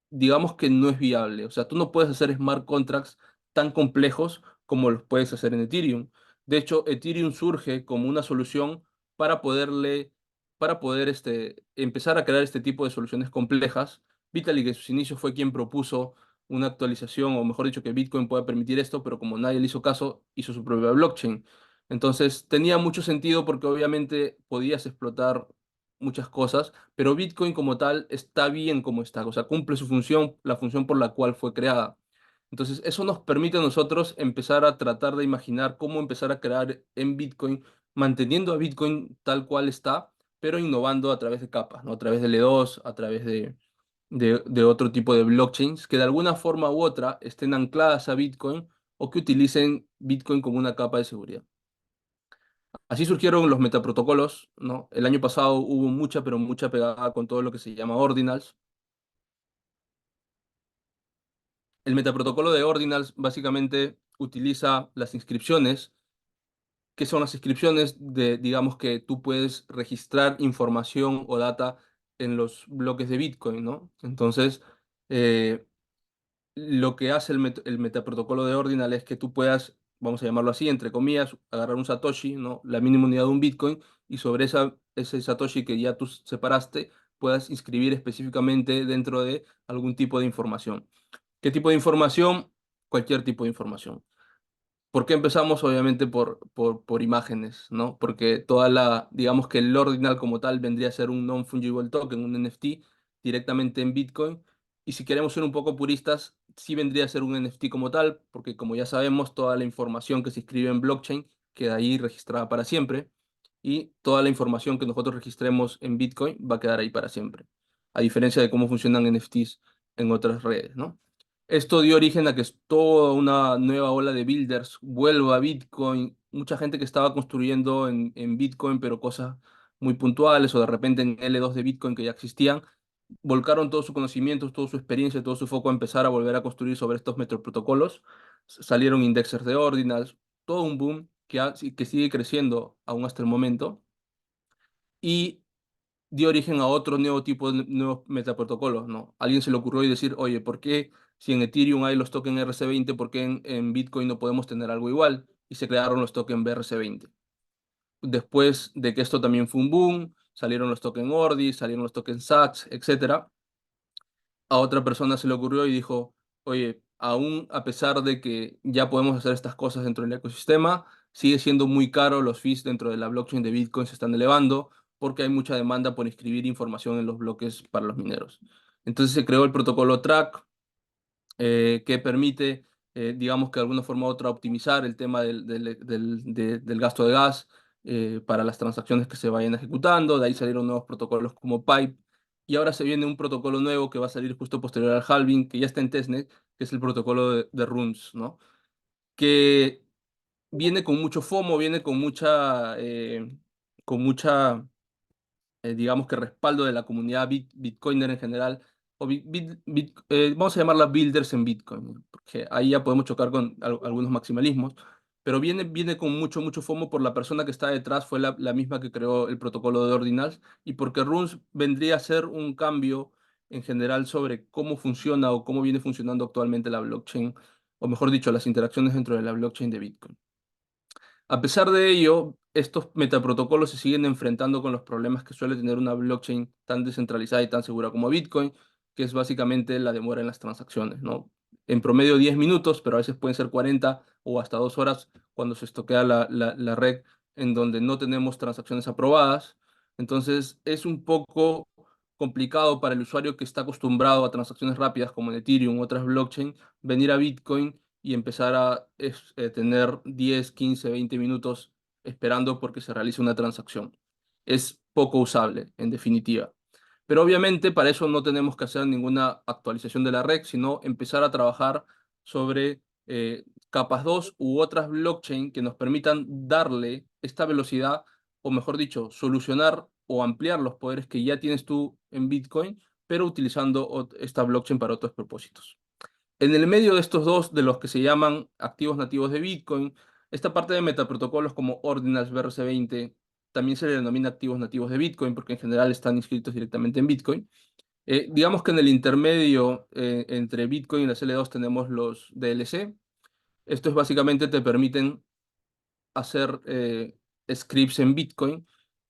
digamos que no es viable. O sea, tú no puedes hacer smart contracts tan complejos como los puedes hacer en Ethereum. De hecho, Ethereum surge como una solución para poder empezar a crear este tipo de soluciones complejas. Vitalik en sus inicios fue quien propuso una actualización, o mejor dicho, que Bitcoin pueda permitir esto, pero como nadie le hizo caso, hizo su propia blockchain. Entonces, tenía mucho sentido porque obviamente podías explotar muchas cosas, pero Bitcoin como tal está bien como está, o sea, cumple su función, la función por la cual fue creada. Entonces, eso nos permite a nosotros empezar a tratar de imaginar cómo empezar a crear en Bitcoin, manteniendo a Bitcoin tal cual está, pero innovando a través de capas, ¿no? A través de L2, a través de otro tipo de blockchains que de alguna forma u otra estén ancladas a Bitcoin o que utilicen Bitcoin como una capa de seguridad. Así surgieron los metaprotocolos, ¿no? El año pasado hubo mucha, pero mucha pegada con todo lo que se llama ordinals. El metaprotocolo de ordinals básicamente utiliza las inscripciones. ¿Qué son las inscripciones? Digamos que tú puedes registrar información o data en los bloques de Bitcoin, ¿no? Entonces, eh, lo que hace el metaprotocolo de Ordinal es que tú puedas, vamos a llamarlo así, entre comillas, agarrar un Satoshi, ¿no? La mínima unidad de un Bitcoin, y sobre ese Satoshi que ya tú separaste, puedas inscribir específicamente dentro de algún tipo de información. ¿Qué tipo de información? Cualquier tipo de información. ¿Por qué empezamos? Obviamente por imágenes, ¿no? Porque digamos que el ordinal como tal vendría a ser un non-fungible token, un NFT, directamente en Bitcoin. Y si queremos ser un poco puristas, sí vendría a ser un NFT como tal, porque como ya sabemos, toda la información que se escribe en blockchain queda ahí registrada para siempre. Y toda la información que nosotros registremos en Bitcoin va a quedar ahí para siempre. A diferencia de cómo funcionan NFTs en otras redes, ¿no? Esto dio origen a que toda una nueva ola de builders vuelva a Bitcoin. Mucha gente que estaba construyendo en Bitcoin, pero cosas muy puntuales o de repente en L2 de Bitcoin que ya existían, volcaron todo su conocimiento, toda su experiencia, todo su foco a empezar a volver a construir sobre estos metaprotocolos. Salieron indexers de ordinals, todo un boom que sigue creciendo aún hasta el momento. Y dio origen a otro nuevo tipo de nuevos metaprotocolos, ¿no? Alguien se le ocurrió y decir, oye, ¿por qué si en Ethereum hay los tokens RC20, por qué en Bitcoin no podemos tener algo igual? Y se crearon los tokens BRC20. Después de que esto también fue un boom, salieron los tokens Ordi, salieron los tokens SAX, etcétera. A otra persona se le ocurrió y dijo, oye, aún a pesar de que ya podemos hacer estas cosas dentro del ecosistema, sigue siendo muy caro, los fees dentro de la blockchain de Bitcoin se están elevando porque hay mucha demanda por inscribir información en los bloques para los mineros. Entonces se creó el protocolo Track, que permite, digamos que de alguna forma u otra, optimizar el tema del gasto de gas para las transacciones que se vayan ejecutando. De ahí salieron nuevos protocolos como Pipe. Y ahora se viene un protocolo nuevo que va a salir justo posterior al halving, que ya está en testnet, que es el protocolo de runes, ¿no? Que viene con mucho FOMO, viene con mucha digamos que respaldo de la comunidad Bitcoiner en general, o vamos a llamarla builders en Bitcoin, ¿no? Porque ahí ya podemos chocar con algunos maximalismos, pero viene con mucho FOMO por la persona que está detrás, fue la misma que creó el protocolo de Ordinals, y porque Runes vendría a ser un cambio en general sobre cómo funciona o cómo viene funcionando actualmente la blockchain, o mejor dicho, las interacciones dentro de la blockchain de Bitcoin. A pesar de ello, estos metaprotocolos se siguen enfrentando con los problemas que suele tener una blockchain tan descentralizada y tan segura como Bitcoin, que es básicamente la demora en las transacciones, ¿no? En promedio 10 minutos, pero a veces pueden ser 40 o hasta 2 horas cuando se estoquea la red en donde no tenemos transacciones aprobadas. Entonces es un poco complicado para el usuario que está acostumbrado a transacciones rápidas como en Ethereum u otras blockchain, venir a Bitcoin y empezar a tener 10, 15, 20 minutos esperando porque se realice una transacción. Es poco usable, en definitiva. Pero obviamente para eso no tenemos que hacer ninguna actualización de la red, sino empezar a trabajar sobre capas 2 u otras blockchain que nos permitan darle esta velocidad, o mejor dicho, solucionar o ampliar los poderes que ya tienes tú en Bitcoin, pero utilizando esta blockchain para otros propósitos. En el medio de estos dos, de los que se llaman activos nativos de Bitcoin, esta parte de metaprotocolos como Ordinals BRC20 también se le denomina activos nativos de Bitcoin porque en general están inscritos directamente en Bitcoin. Digamos que en el intermedio entre Bitcoin y las L2 tenemos los DLC. Estos básicamente te permiten hacer scripts en Bitcoin.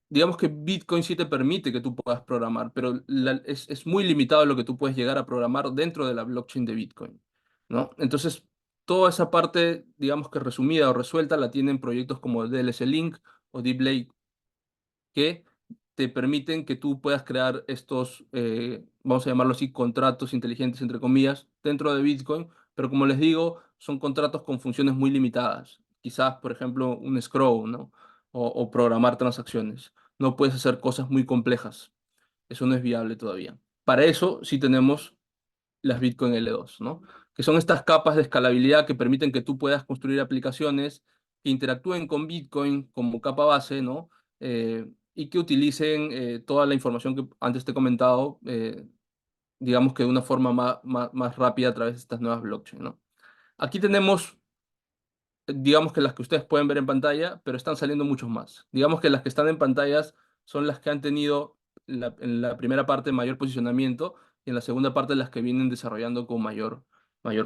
Digamos que Bitcoin sí te permite que tú puedas programar, pero es muy limitado lo que tú puedes llegar a programar dentro de la blockchain de Bitcoin, ¿no? Entonces, toda esa parte, digamos que resumida o resuelta, la tienen proyectos como DLC Link o Deep Lake, que te permiten que tú puedas crear estos, vamos a llamarlo así, contratos inteligentes, entre comillas, dentro de Bitcoin, pero como les digo, son contratos con funciones muy limitadas. Quizás, por ejemplo, un scroll, ¿no? O programar transacciones. No puedes hacer cosas muy complejas. Eso no es viable todavía. Para eso sí tenemos las Bitcoin L2, ¿no? Que son estas capas de escalabilidad que permiten que tú puedas construir aplicaciones que interactúen con Bitcoin como capa base, ¿no? Y que utilicen toda la información que antes te he comentado, digamos que de una forma más rápida a través de estas nuevas blockchains, ¿no? Aquí tenemos, digamos que las que ustedes pueden ver en pantalla, pero están saliendo muchos más. Digamos que las que están en pantallas son las que han tenido en la primera parte mayor posicionamiento y en la segunda parte las que vienen desarrollando con mayor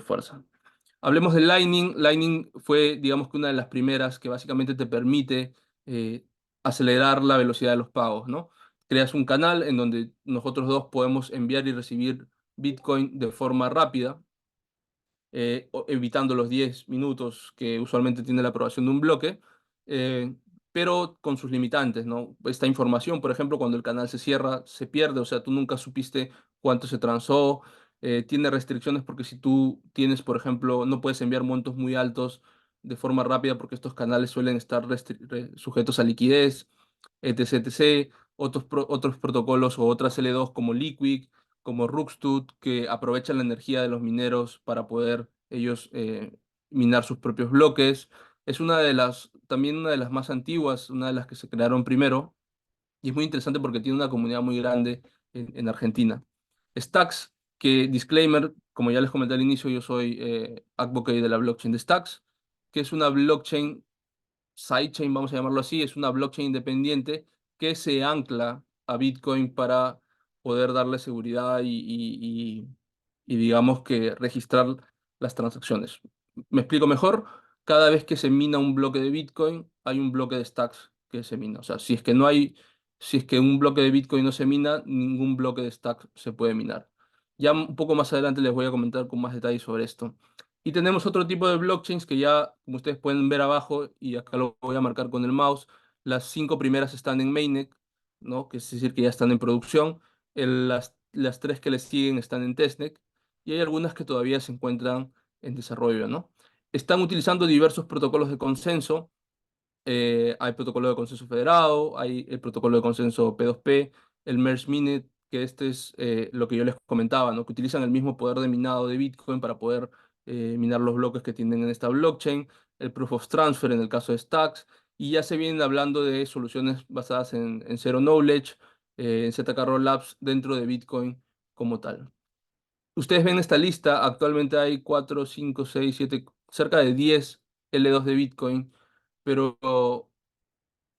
fuerza. Hablemos de Lightning. Lightning fue, digamos que una de las primeras que básicamente te permite acelerar la velocidad de los pagos, ¿no? Creas un canal en donde nosotros dos podemos enviar y recibir Bitcoin de forma rápida, evitando los 10 minutos que usualmente tiene la aprobación de un bloque, eh, pero con sus limitantes, ¿no? Esta información, por ejemplo, cuando el canal se cierra, se pierde, o sea, tú nunca supiste cuánto se transó, tiene restricciones porque si tú tienes, por ejemplo, no puedes enviar montos muy altos de forma rápida porque estos canales suelen estar sujetos a liquidez, etc, etc. Otros protocolos o otras L2 como Liquid, como Rookstut, que aprovechan la energía de los mineros para poder ellos minar sus propios bloques. Es también una de las más antiguas, una de las que se crearon primero, y es muy interesante porque tiene una comunidad muy grande en Argentina. Stacks, que disclaimer, como ya les comenté al inicio, yo soy advocate de la blockchain de Stacks, que es una blockchain sidechain, vamos a llamarlo así, es una blockchain independiente que se ancla a Bitcoin para poder darle seguridad y digamos que registrar las transacciones. ¿Me explico mejor? Cada vez que se mina un bloque de Bitcoin, hay un bloque de stacks que se mina. O sea, si es que un bloque de Bitcoin no se mina, ningún bloque de stacks se puede minar. Ya un poco más adelante les voy a comentar con más detalle sobre esto. Y tenemos otro tipo de blockchains que ya, como ustedes pueden ver abajo, y acá lo voy a marcar con el mouse, las 5 primeras están en mainnet, ¿no? Que es decir, que ya están en producción. Las 3 que les siguen están en testnet y hay algunas que todavía se encuentran en desarrollo, ¿no? Están utilizando diversos protocolos de consenso. Hay protocolo de consenso federado, hay el protocolo de consenso P2P, el Merge Minute, que este es lo que yo les comentaba, ¿no? Que utilizan el mismo poder de minado de Bitcoin para poder minar los bloques que tienen en esta blockchain, el Proof of Transfer en el caso de Stacks, y ya se vienen hablando de soluciones basadas en Zero Knowledge, en ZK Labs dentro de Bitcoin como tal. Ustedes ven esta lista, actualmente hay 4, 5, 6, 7, cerca de 10 L2 de Bitcoin, pero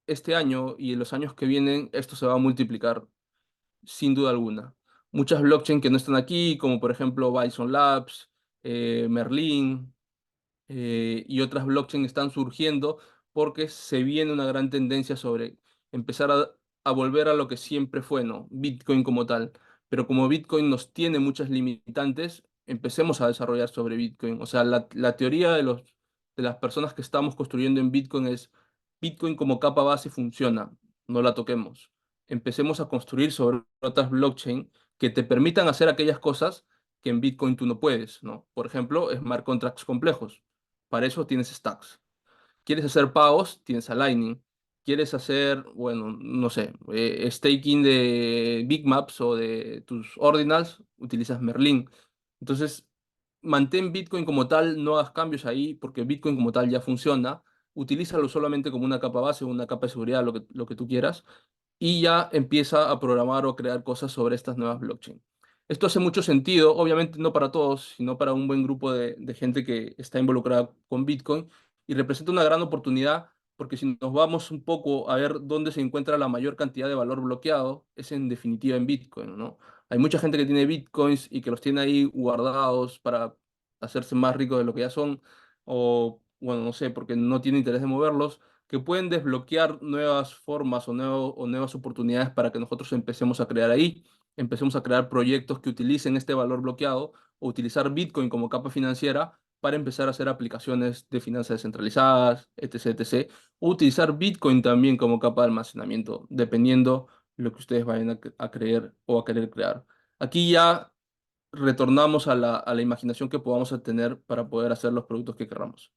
este año y en los años que vienen esto se va a multiplicar sin duda alguna. Muchas blockchain que no están aquí, como por ejemplo Bison Labs, Merlin, y otras blockchain están surgiendo porque se viene una gran tendencia sobre empezar a volver a lo que siempre fue, ¿no? Bitcoin como tal. Pero como Bitcoin nos tiene muchas limitantes, empecemos a desarrollar sobre Bitcoin. O sea, la teoría de las personas que estamos construyendo en Bitcoin es Bitcoin como capa base funciona, no la toquemos. Empecemos a construir sobre otras blockchain que te permitan hacer aquellas cosas que en Bitcoin tú no puedes, ¿no? Por ejemplo, smart contracts complejos. Para eso tienes stacks. ¿Quieres hacer pagos? Tienes a Lightning. ¿Quieres hacer, bueno, no sé, staking de Big Maps o de tus ordinals? Utilizas Merlin. Entonces, mantén Bitcoin como tal, no hagas cambios ahí, porque Bitcoin como tal ya funciona. Utilízalo solamente como una capa base, una capa de seguridad, lo que tú quieras y ya empieza a programar o crear cosas sobre estas nuevas blockchain. Esto hace mucho sentido, obviamente no para todos, sino para un buen grupo de gente que está involucrada con Bitcoin y representa una gran oportunidad porque si nos vamos un poco a ver dónde se encuentra la mayor cantidad de valor bloqueado, es en definitiva en Bitcoin, ¿no? Hay mucha gente que tiene Bitcoins y que los tiene ahí guardados para hacerse más ricos de lo que ya son, o bueno, no sé, porque no tiene interés de moverlos que pueden desbloquear nuevas formas o nuevas oportunidades para que nosotros empecemos a crear ahí, empecemos a crear proyectos que utilicen este valor bloqueado o utilizar Bitcoin como capa financiera para empezar a hacer aplicaciones de finanzas descentralizadas, etc., etc., o utilizar Bitcoin también como capa de almacenamiento, dependiendo lo que ustedes vayan a creer o a querer crear. Aquí ya retornamos a la imaginación que podamos tener para poder hacer los productos que queramos.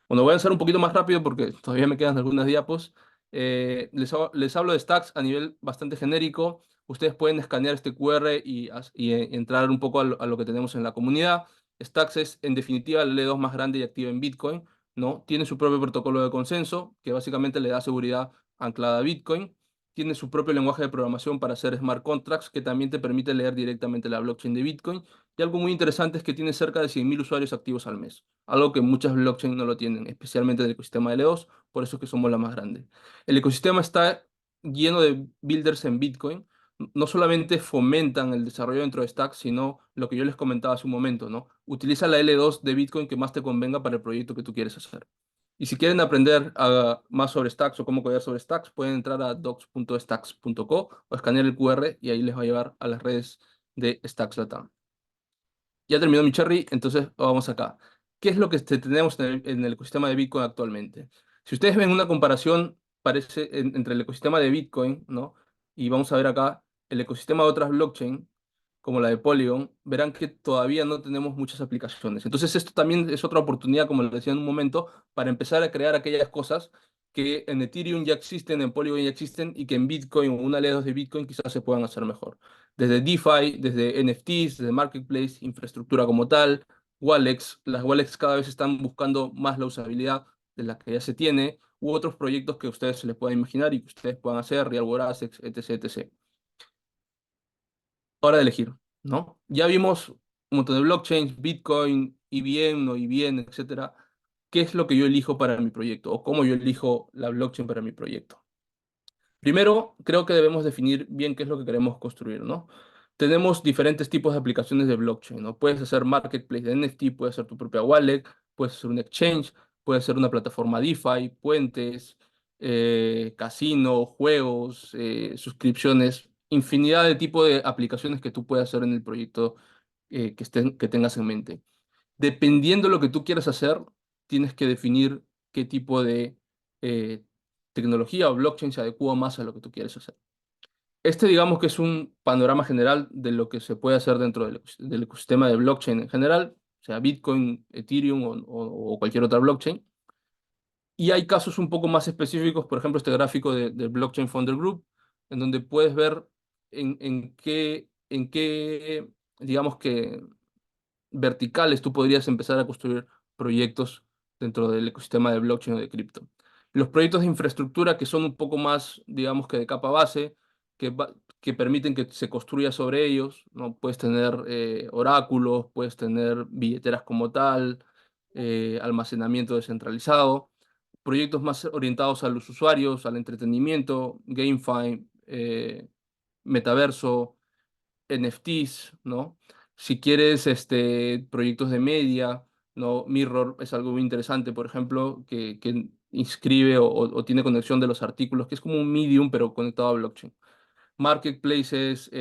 Bueno, voy a avanzar un poquito más rápido porque todavía me quedan algunas diapos. Les hablo de Stacks a nivel bastante genérico. Ustedes pueden escanear este QR y entrar un poco a lo que tenemos en la comunidad. Stacks es, en definitiva, la L2 más grande y activa en Bitcoin, ¿no? Tiene su propio protocolo de consenso, que básicamente le da seguridad anclada a Bitcoin. Tiene su propio lenguaje de programación para hacer smart contracts, que también te permite leer directamente la blockchain de Bitcoin. Y algo muy interesante es que tiene cerca de 100.000 usuarios activos al mes, algo que muchas blockchains no lo tienen, especialmente el ecosistema L2, por eso es que somos la más grande. El ecosistema está lleno de builders en Bitcoin, no solamente fomentan el desarrollo dentro de Stacks, sino lo que yo les comentaba hace un momento, ¿no? Utiliza la L2 de Bitcoin que más te convenga para el proyecto que tú quieres hacer. Y si quieren aprender más sobre Stacks o cómo codar sobre Stacks, pueden entrar a docs.stacks.co o escanear el QR y ahí les va a llevar a las redes de Stacks Latam. Ya terminó mi cherry, entonces vamos acá. ¿Qué es lo que tenemos en el ecosistema de Bitcoin actualmente? Si ustedes ven una comparación entre el ecosistema de Bitcoin, ¿no? Y vamos a ver acá el ecosistema de otras blockchain, como la de Polygon, verán que todavía no tenemos muchas aplicaciones. Entonces esto también es otra oportunidad, como les decía en un momento, para empezar a crear aquellas cosas que en Ethereum ya existen, en Polygon ya existen, y que en Bitcoin o una L2 de Bitcoin quizás se puedan hacer mejor desde DeFi, desde NFTs, desde Marketplace, infraestructura como tal, wallets. Las wallets cada vez están buscando más la usabilidad de la que ya se tiene, u otros proyectos que ustedes se les puedan imaginar y que ustedes puedan hacer, Real World Assets, etc, etc. Hora de elegir, ¿no? Ya vimos un montón de blockchains, Bitcoin, EVM, no EVM, etcétera. ¿Qué es lo que yo elijo para mi proyecto? ¿O cómo yo elijo la blockchain para mi proyecto? Primero, creo que debemos definir bien qué es lo que queremos construir, ¿no? Tenemos diferentes tipos de aplicaciones de blockchain, ¿no? Puedes hacer marketplace de NFT, puedes hacer tu propia wallet, puedes hacer un exchange, puedes hacer una plataforma DeFi, puentes, casino, juegos, suscripciones, infinidad de tipos de aplicaciones que tú puedes hacer en el proyecto que tengas en mente. Dependiendo de lo que tú quieras hacer, tienes que definir qué tipo de eh, tecnología o blockchain se adecua más a lo que tú quieres hacer. Este, digamos que es un panorama general de lo que se puede hacer dentro del ecosistema de blockchain en general, sea Bitcoin, Ethereum o cualquier otra blockchain. Y hay casos un poco más específicos, por ejemplo, este gráfico del Blockchain Founder Group, en donde puedes ver en qué, digamos que verticales tú podrías empezar a construir proyectos dentro del ecosistema de blockchain o de cripto. Los proyectos de infraestructura que son un poco más, digamos que de capa base, que permiten que se construya sobre ellos, ¿no? Puedes tener oráculos, puedes tener billeteras como tal, almacenamiento descentralizado, proyectos más orientados a los usuarios, al entretenimiento, GameFi, metaverso, NFTs, ¿no? Si quieres proyectos de media, ¿no? Mirror es algo muy interesante, por ejemplo, que inscribe o tiene conexión de los artículos, que es como un Medium, pero conectado a blockchain. Marketplaces,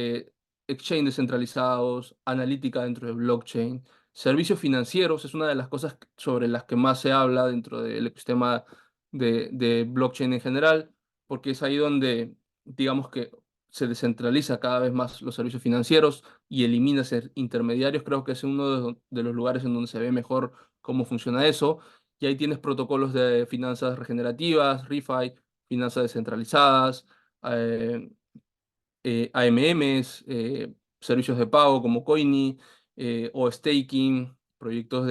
exchange descentralizados, analítica dentro de blockchain, servicios financieros, es una de las cosas sobre las que más se habla dentro del ecosistema de blockchain en general, porque es ahí donde, digamos que se descentraliza cada vez más los servicios financieros y elimina ser intermediarios. Creo que es uno de los lugares en donde se ve mejor cómo funciona eso. Y ahí tienes protocolos de finanzas regenerativas, ReFi, finanzas descentralizadas, eh, AMMs, servicios de pago como Coiny, o staking, proyectos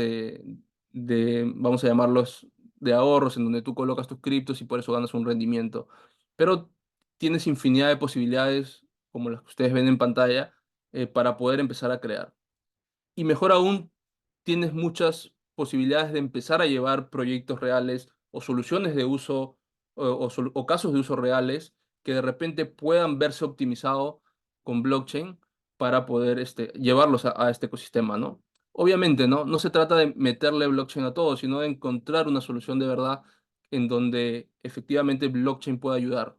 vamos a llamarlos, de ahorros, en donde tú colocas tus criptos y por eso ganas un rendimiento. Pero tienes infinidad de posibilidades, como las que ustedes ven en pantalla, para poder empezar a crear. Y mejor aún, tienes muchas posibilidades de empezar a llevar proyectos reales o soluciones de uso o casos de uso reales que de repente puedan verse optimizados con blockchain para poder llevarlos a este ecosistema, ¿no? Obviamente, ¿no? No se trata de meterle blockchain a todo, sino de encontrar una solución de verdad en donde efectivamente blockchain pueda ayudar.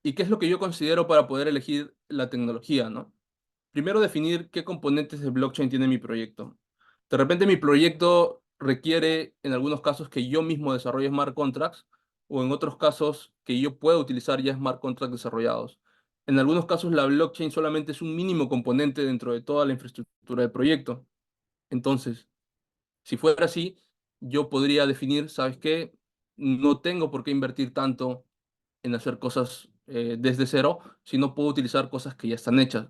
¿Y qué es lo que yo considero para poder elegir la tecnología, ¿no? Primero, definir qué componentes de blockchain tiene mi proyecto. De repente mi proyecto requiere, en algunos casos, que yo mismo desarrolle smart contracts, o en otros casos que yo pueda utilizar ya smart contracts desarrollados. En algunos casos la blockchain solamente es un mínimo componente dentro de toda la infraestructura del proyecto. Entonces, si fuera así, yo podría definir, ¿sabes qué? No tengo por qué invertir tanto en hacer cosas desde cero, si no puedo utilizar cosas que ya están hechas.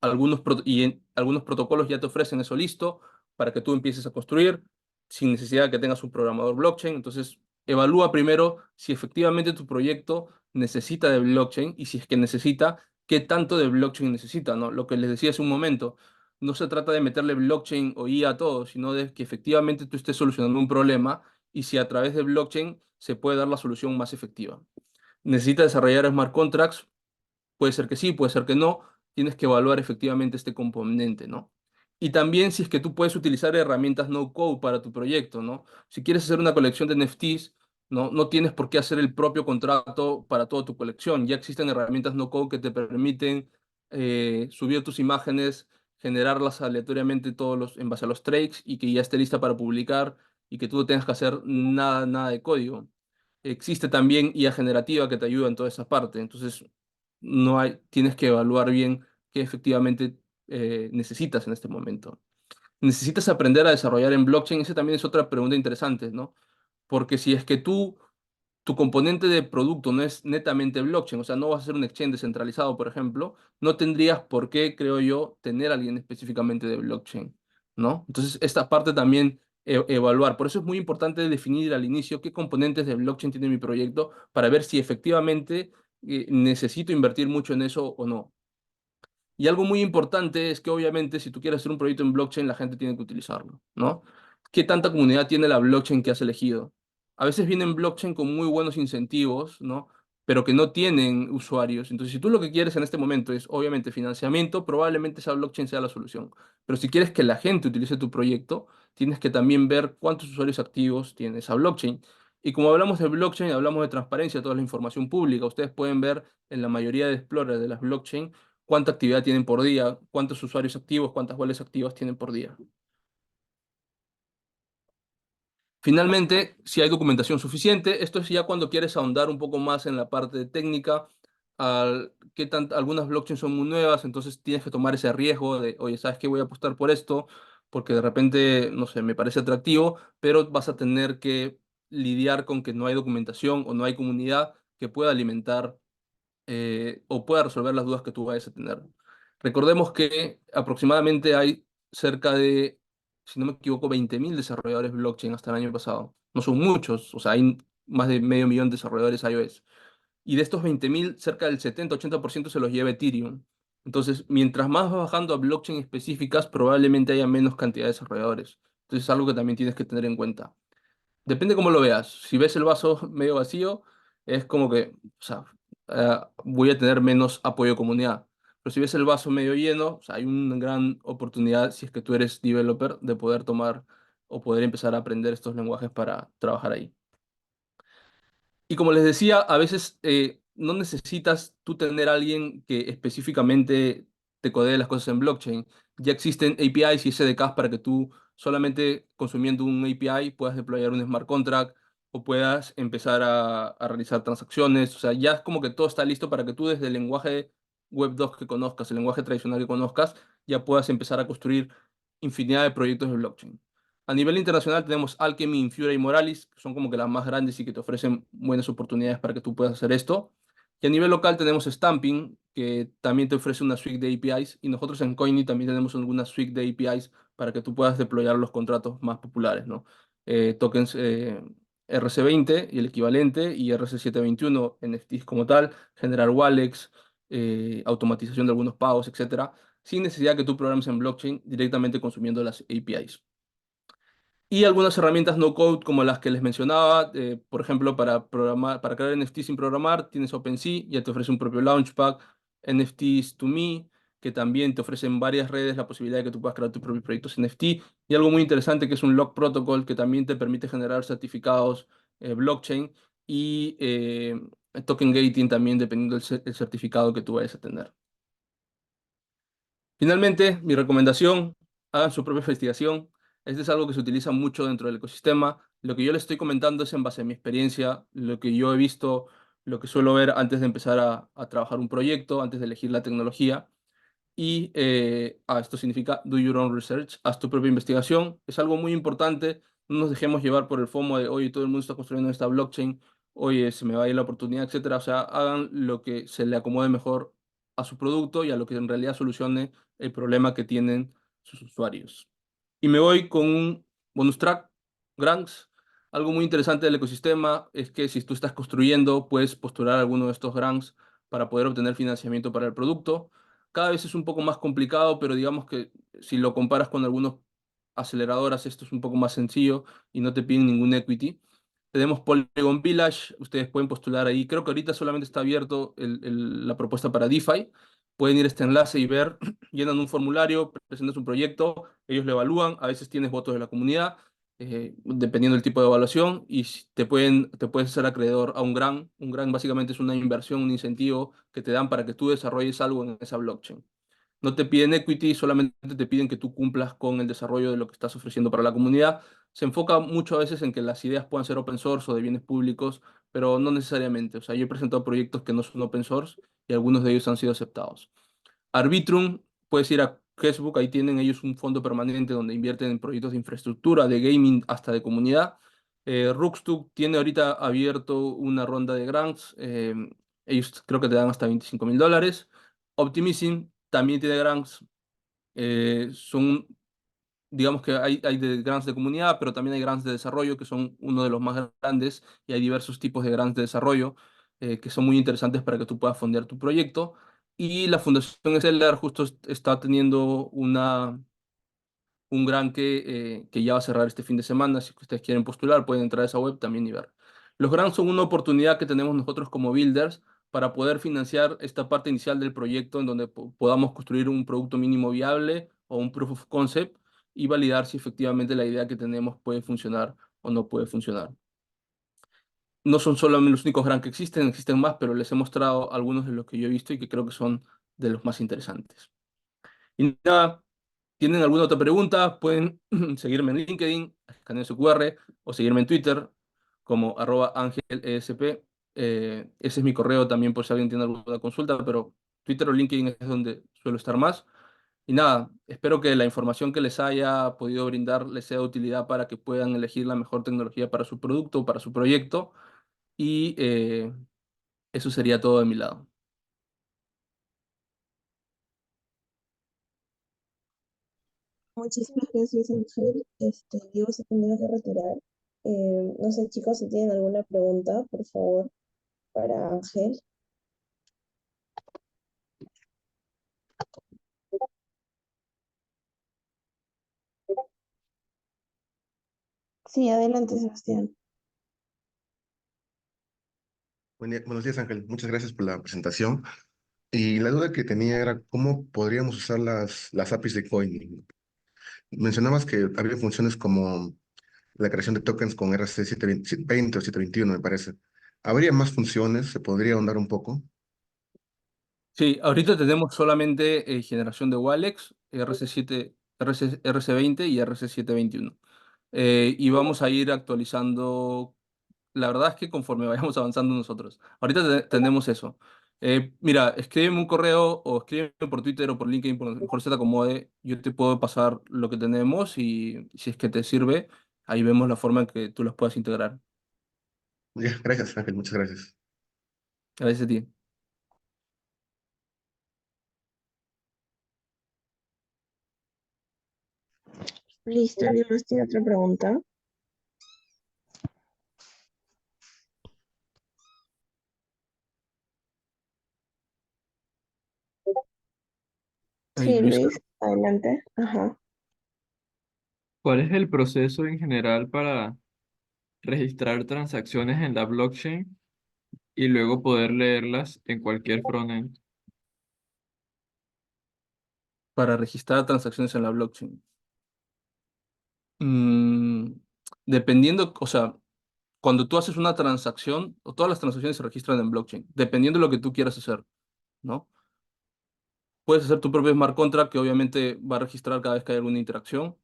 Algunos protocolos ya te ofrecen eso listo para que tú empieces a construir sin necesidad de que tengas un programador blockchain. Entonces, evalúa primero si efectivamente tu proyecto necesita de blockchain y si es que necesita, qué tanto de blockchain necesita, ¿no? Lo que les decía hace un momento, no se trata de meterle blockchain o IA a todo, sino de que efectivamente tú estés solucionando un problema y si a través de blockchain se puede dar la solución más efectiva. Necesita desarrollar smart contracts. Puede ser que sí, puede ser que no. Tienes que evaluar efectivamente este componente, ¿no? Y también si es que tú puedes utilizar herramientas no code para tu proyecto, ¿no? Si quieres hacer una colección de NFTs, ¿no? No tienes por qué hacer el propio contrato para toda tu colección. Ya existen herramientas no code que te permiten subir tus imágenes, generarlas aleatoriamente en base a los trades y que ya esté lista para publicar y que tú no tengas que hacer nada, nada de código. Existe también IA generativa que te ayuda en toda esa parte. Entonces, tienes que evaluar bien qué efectivamente necesitas en este momento. ¿Necesitas aprender a desarrollar en blockchain? Esa también es otra pregunta interesante, ¿no? Porque si es que tu componente de producto no es netamente blockchain, o sea, no vas a ser un exchange descentralizado, por ejemplo, no tendrías por qué, creo yo, tener a alguien específicamente de blockchain, ¿no? Entonces, esta parte también evaluar. Por eso es muy importante definir al inicio qué componentes de blockchain tiene mi proyecto para ver si efectivamente necesito invertir mucho en eso o no. Y algo muy importante es que obviamente si tú quieres hacer un proyecto en blockchain, la gente tiene que utilizarlo, ¿no? ¿Qué tanta comunidad tiene la blockchain que has elegido? A veces vienen blockchain con muy buenos incentivos, ¿no? Pero que no tienen usuarios. Entonces, si tú lo que quieres en este momento es, obviamente, financiamiento, probablemente esa blockchain sea la solución. Pero si quieres que la gente utilice tu proyecto, tienes que también ver cuántos usuarios activos tiene esa blockchain. Y como hablamos de blockchain, hablamos de transparencia, toda la información pública. Ustedes pueden ver en la mayoría de explorers de las blockchain cuánta actividad tienen por día, cuántos usuarios activos, cuántas wallets activas tienen por día. Finalmente, si hay documentación suficiente, esto es ya cuando quieres ahondar un poco más en la parte técnica, algunas blockchains son muy nuevas, entonces tienes que tomar ese riesgo de, oye, ¿sabes qué? Voy a apostar por esto, porque de repente, no sé, me parece atractivo, pero vas a tener que lidiar con que no hay documentación o no hay comunidad que pueda alimentar o pueda resolver las dudas que tú vayas a tener. Recordemos que aproximadamente hay cerca de, si no me equivoco, 20.000 desarrolladores blockchain hasta el año pasado. No son muchos, o sea, hay más de medio millón de desarrolladores iOS. Y de estos 20.000, cerca del 70-80% se los lleva Ethereum. Entonces, mientras más vas bajando a blockchain específicas, probablemente haya menos cantidad de desarrolladores. Entonces, es algo que también tienes que tener en cuenta. Depende cómo lo veas. Si ves el vaso medio vacío, es como que, o sea, voy a tener menos apoyo de comunidad. Pero si ves el vaso medio lleno, o sea, hay una gran oportunidad, si es que tú eres developer, de poder tomar o poder empezar a aprender estos lenguajes para trabajar ahí. Y como les decía, a veces no necesitas tú tener a alguien que específicamente te codee las cosas en blockchain. Ya existen APIs y SDKs para que tú solamente consumiendo un API puedas deployar un smart contract o puedas empezar a realizar transacciones. O sea, ya es como que todo está listo para que tú desde el lenguaje Web 2 que conozcas, el lenguaje tradicional que conozcas, ya puedas empezar a construir infinidad de proyectos de blockchain. A nivel internacional tenemos Alchemy, Infura y Moralis, que son como que las más grandes y que te ofrecen buenas oportunidades para que tú puedas hacer esto. Y a nivel local tenemos Stamping, que también te ofrece una suite de APIs. Y nosotros en Coiny también tenemos alguna suite de APIs para que tú puedas deployar los contratos más populares, ¿no? Tokens RC20 y el equivalente, y RC721 NFTs como tal, generar wallets, automatización de algunos pagos, etcétera, sin necesidad que tú programes en blockchain directamente consumiendo las APIs. Y algunas herramientas no code como las que les mencionaba, por ejemplo, para programar, para crear NFT sin programar, tienes OpenSea, ya te ofrece un propio Launchpad, NFTs to Me, que también te ofrecen varias redes la posibilidad de que tú puedas crear tus propios proyectos NFT, y algo muy interesante que es un lock protocol que también te permite generar certificados blockchain y token gating también dependiendo el certificado que tú vayas a tener. Finalmente, mi recomendación, hagan su propia investigación. Este es algo que se utiliza mucho dentro del ecosistema. Lo que yo le estoy comentando es en base a mi experiencia, lo que yo he visto, lo que suelo ver antes de empezar a trabajar un proyecto, antes de elegir la tecnología. Y esto significa do your own research, haz tu propia investigación. Es algo muy importante. No nos dejemos llevar por el FOMO de, oye, todo el mundo está construyendo esta blockchain, oye, se me va a ir la oportunidad, etcétera. O sea, hagan lo que se le acomode mejor a su producto y a lo que en realidad solucione el problema que tienen sus usuarios. Y me voy con un bonus track, grants. Algo muy interesante del ecosistema es que si tú estás construyendo, puedes postular alguno de estos grants para poder obtener financiamiento para el producto. Cada vez es un poco más complicado, pero digamos que si lo comparas con algunos aceleradoras, esto es un poco más sencillo y no te piden ningún equity. Tenemos Polygon Village, ustedes pueden postular ahí. Creo que ahorita solamente está abierto la propuesta para DeFi. Pueden ir a este enlace y ver, llenan un formulario, presentan un proyecto, ellos lo evalúan, a veces tienes votos de la comunidad, dependiendo del tipo de evaluación, y te puedes ser acreedor a un grant. Un grant básicamente es una inversión, un incentivo que te dan para que tú desarrolles algo en esa blockchain. No te piden equity, solamente te piden que tú cumplas con el desarrollo de lo que estás ofreciendo para la comunidad. Se enfoca mucho a veces en que las ideas puedan ser open source o de bienes públicos, pero no necesariamente. O sea, yo he presentado proyectos que no son open source y algunos de ellos han sido aceptados. Arbitrum, puedes ir a Facebook, ahí tienen ellos un fondo permanente donde invierten en proyectos de infraestructura, de gaming, hasta de comunidad. Rookstook tiene ahorita abierto una ronda de grants, ellos creo que te dan hasta $25,000. Optimism también tiene grants, son, digamos que hay de grants de comunidad, pero también hay grants de desarrollo que son uno de los más grandes y hay diversos tipos de grants de desarrollo que son muy interesantes para que tú puedas fondear tu proyecto. Y la Fundación Stellar justo está teniendo un grant que ya va a cerrar este fin de semana. Si ustedes quieren postular, pueden entrar a esa web también y ver. Los grants son una oportunidad que tenemos nosotros como builders para poder financiar esta parte inicial del proyecto en donde podamos construir un producto mínimo viable o un proof of concept y validar si efectivamente la idea que tenemos puede funcionar o no puede funcionar. No son solamente los únicos grants que existen, existen más, pero les he mostrado algunos de los que yo he visto y que creo que son de los más interesantes. Y nada, ¿tienen alguna otra pregunta? Pueden seguirme en LinkedIn, escaneen su QR, o seguirme en Twitter como @angelesp. Ese es mi correo también por si alguien tiene alguna consulta, pero Twitter o LinkedIn es donde suelo estar más. Y nada, espero que la información que les haya podido brindar les sea de utilidad para que puedan elegir la mejor tecnología para su producto o para su proyecto. Y eso sería todo de mi lado. Muchísimas gracias, Ángel. Diego se tendrá que retirar. No sé, chicos, si tienen alguna pregunta, por favor, para Ángel. Sí, adelante, Sebastián. Buenos días, Ángel. Muchas gracias por la presentación. Y la duda que tenía era cómo podríamos usar las APIs de Coin. Mencionabas que había funciones como la creación de tokens con RC720 o 721, me parece. ¿Habría más funciones? ¿Se podría ahondar un poco? Sí, ahorita tenemos solamente generación de Walex, RC7, RC20 y RC721. Y vamos a ir actualizando. La verdad es que conforme vayamos avanzando nosotros. Ahorita tenemos eso. Mira, escríbeme un correo o escríbeme por Twitter o por LinkedIn, por donde mejor se te acomode. Yo te puedo pasar lo que tenemos y si es que te sirve, ahí vemos la forma en que tú las puedas integrar. Ya, gracias, Ángel. Muchas gracias. Gracias a ti. Listo, ¿alguien más tiene otra pregunta? Ahí, Sí, Luis. Luis, adelante. Ajá. ¿Cuál es el proceso en general para registrar transacciones en la blockchain y luego poder leerlas en cualquier frontend? Para registrar transacciones en la blockchain. Mm, dependiendo, o sea, cuando tú haces una transacción, o todas las transacciones se registran en blockchain, dependiendo de lo que tú quieras hacer, ¿no? Puedes hacer tu propio smart contract que obviamente va a registrar cada vez que hay alguna interacción,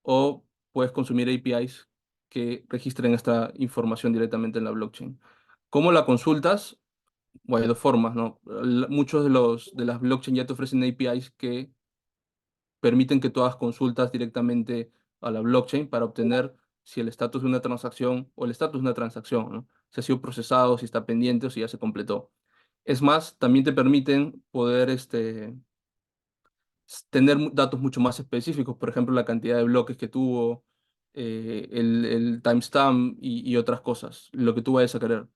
o puedes consumir APIs que registren esta información directamente en la blockchain. ¿Cómo la consultas? Bueno, hay dos formas, ¿no? Muchos de las blockchain ya te ofrecen APIs que permiten que tú hagas consultas directamente a la blockchain para obtener si el estatus de una transacción o el estatus de una transacción, ¿no? Si ha sido procesado, si está pendiente o si ya se completó. Es más, también te permiten poder tener datos mucho más específicos, por ejemplo, la cantidad de bloques que tuvo, el timestamp y otras cosas, lo que tú vayas a querer.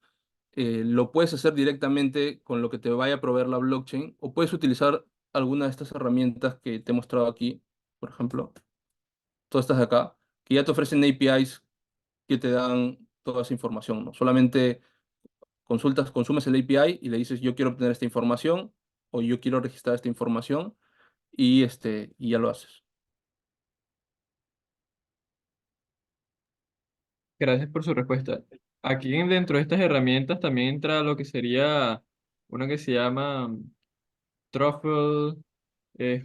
Lo puedes hacer directamente con lo que te vaya a proveer la blockchain o puedes utilizar alguna de estas herramientas que te he mostrado aquí, por ejemplo, todas estas de acá, que ya te ofrecen APIs que te dan toda esa información, ¿no? Solamente consumes el API y le dices yo quiero obtener esta información o yo quiero registrar esta información y ya lo haces. Gracias por su respuesta. Aquí dentro de estas herramientas también entra lo que sería una que se llama Truffle,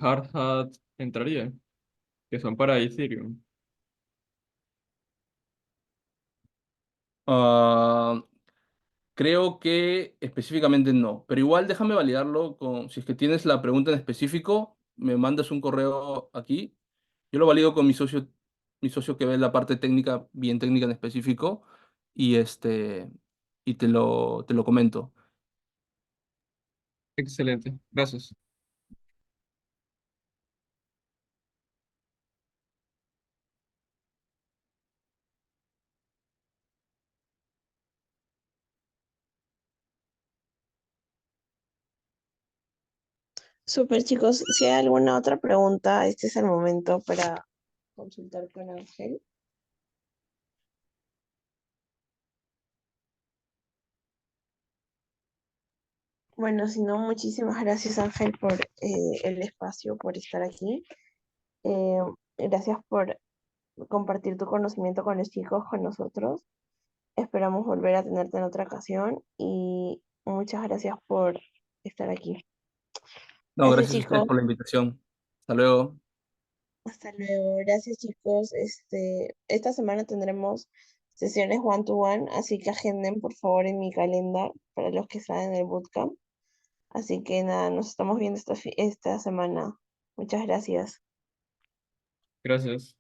Hardhat, entraría, que son para Ethereum. Ah, creo que específicamente no, pero igual déjame validarlo si es que tienes la pregunta en específico, me mandas un correo aquí, yo lo valido con mi socio que ve la parte técnica, bien técnica en específico, y y te lo comento. Excelente, gracias. Super chicos, si hay alguna otra pregunta, este es el momento para consultar con Ángel. Bueno, si no, muchísimas gracias Ángel por el espacio, por estar aquí. Eh, Gracias por compartir tu conocimiento con los chicos, con nosotros. Esperamos volver a tenerte en otra ocasión y muchas gracias por estar aquí. No, Gracias gracias a ustedes chicos. por la invitación. Hasta luego. Hasta luego. Gracias chicos. Esta semana tendremos sesiones one to one, así que agenden por favor en mi calendar para los que están en el bootcamp. Así que nada, nos estamos viendo esta semana. Muchas gracias. Gracias.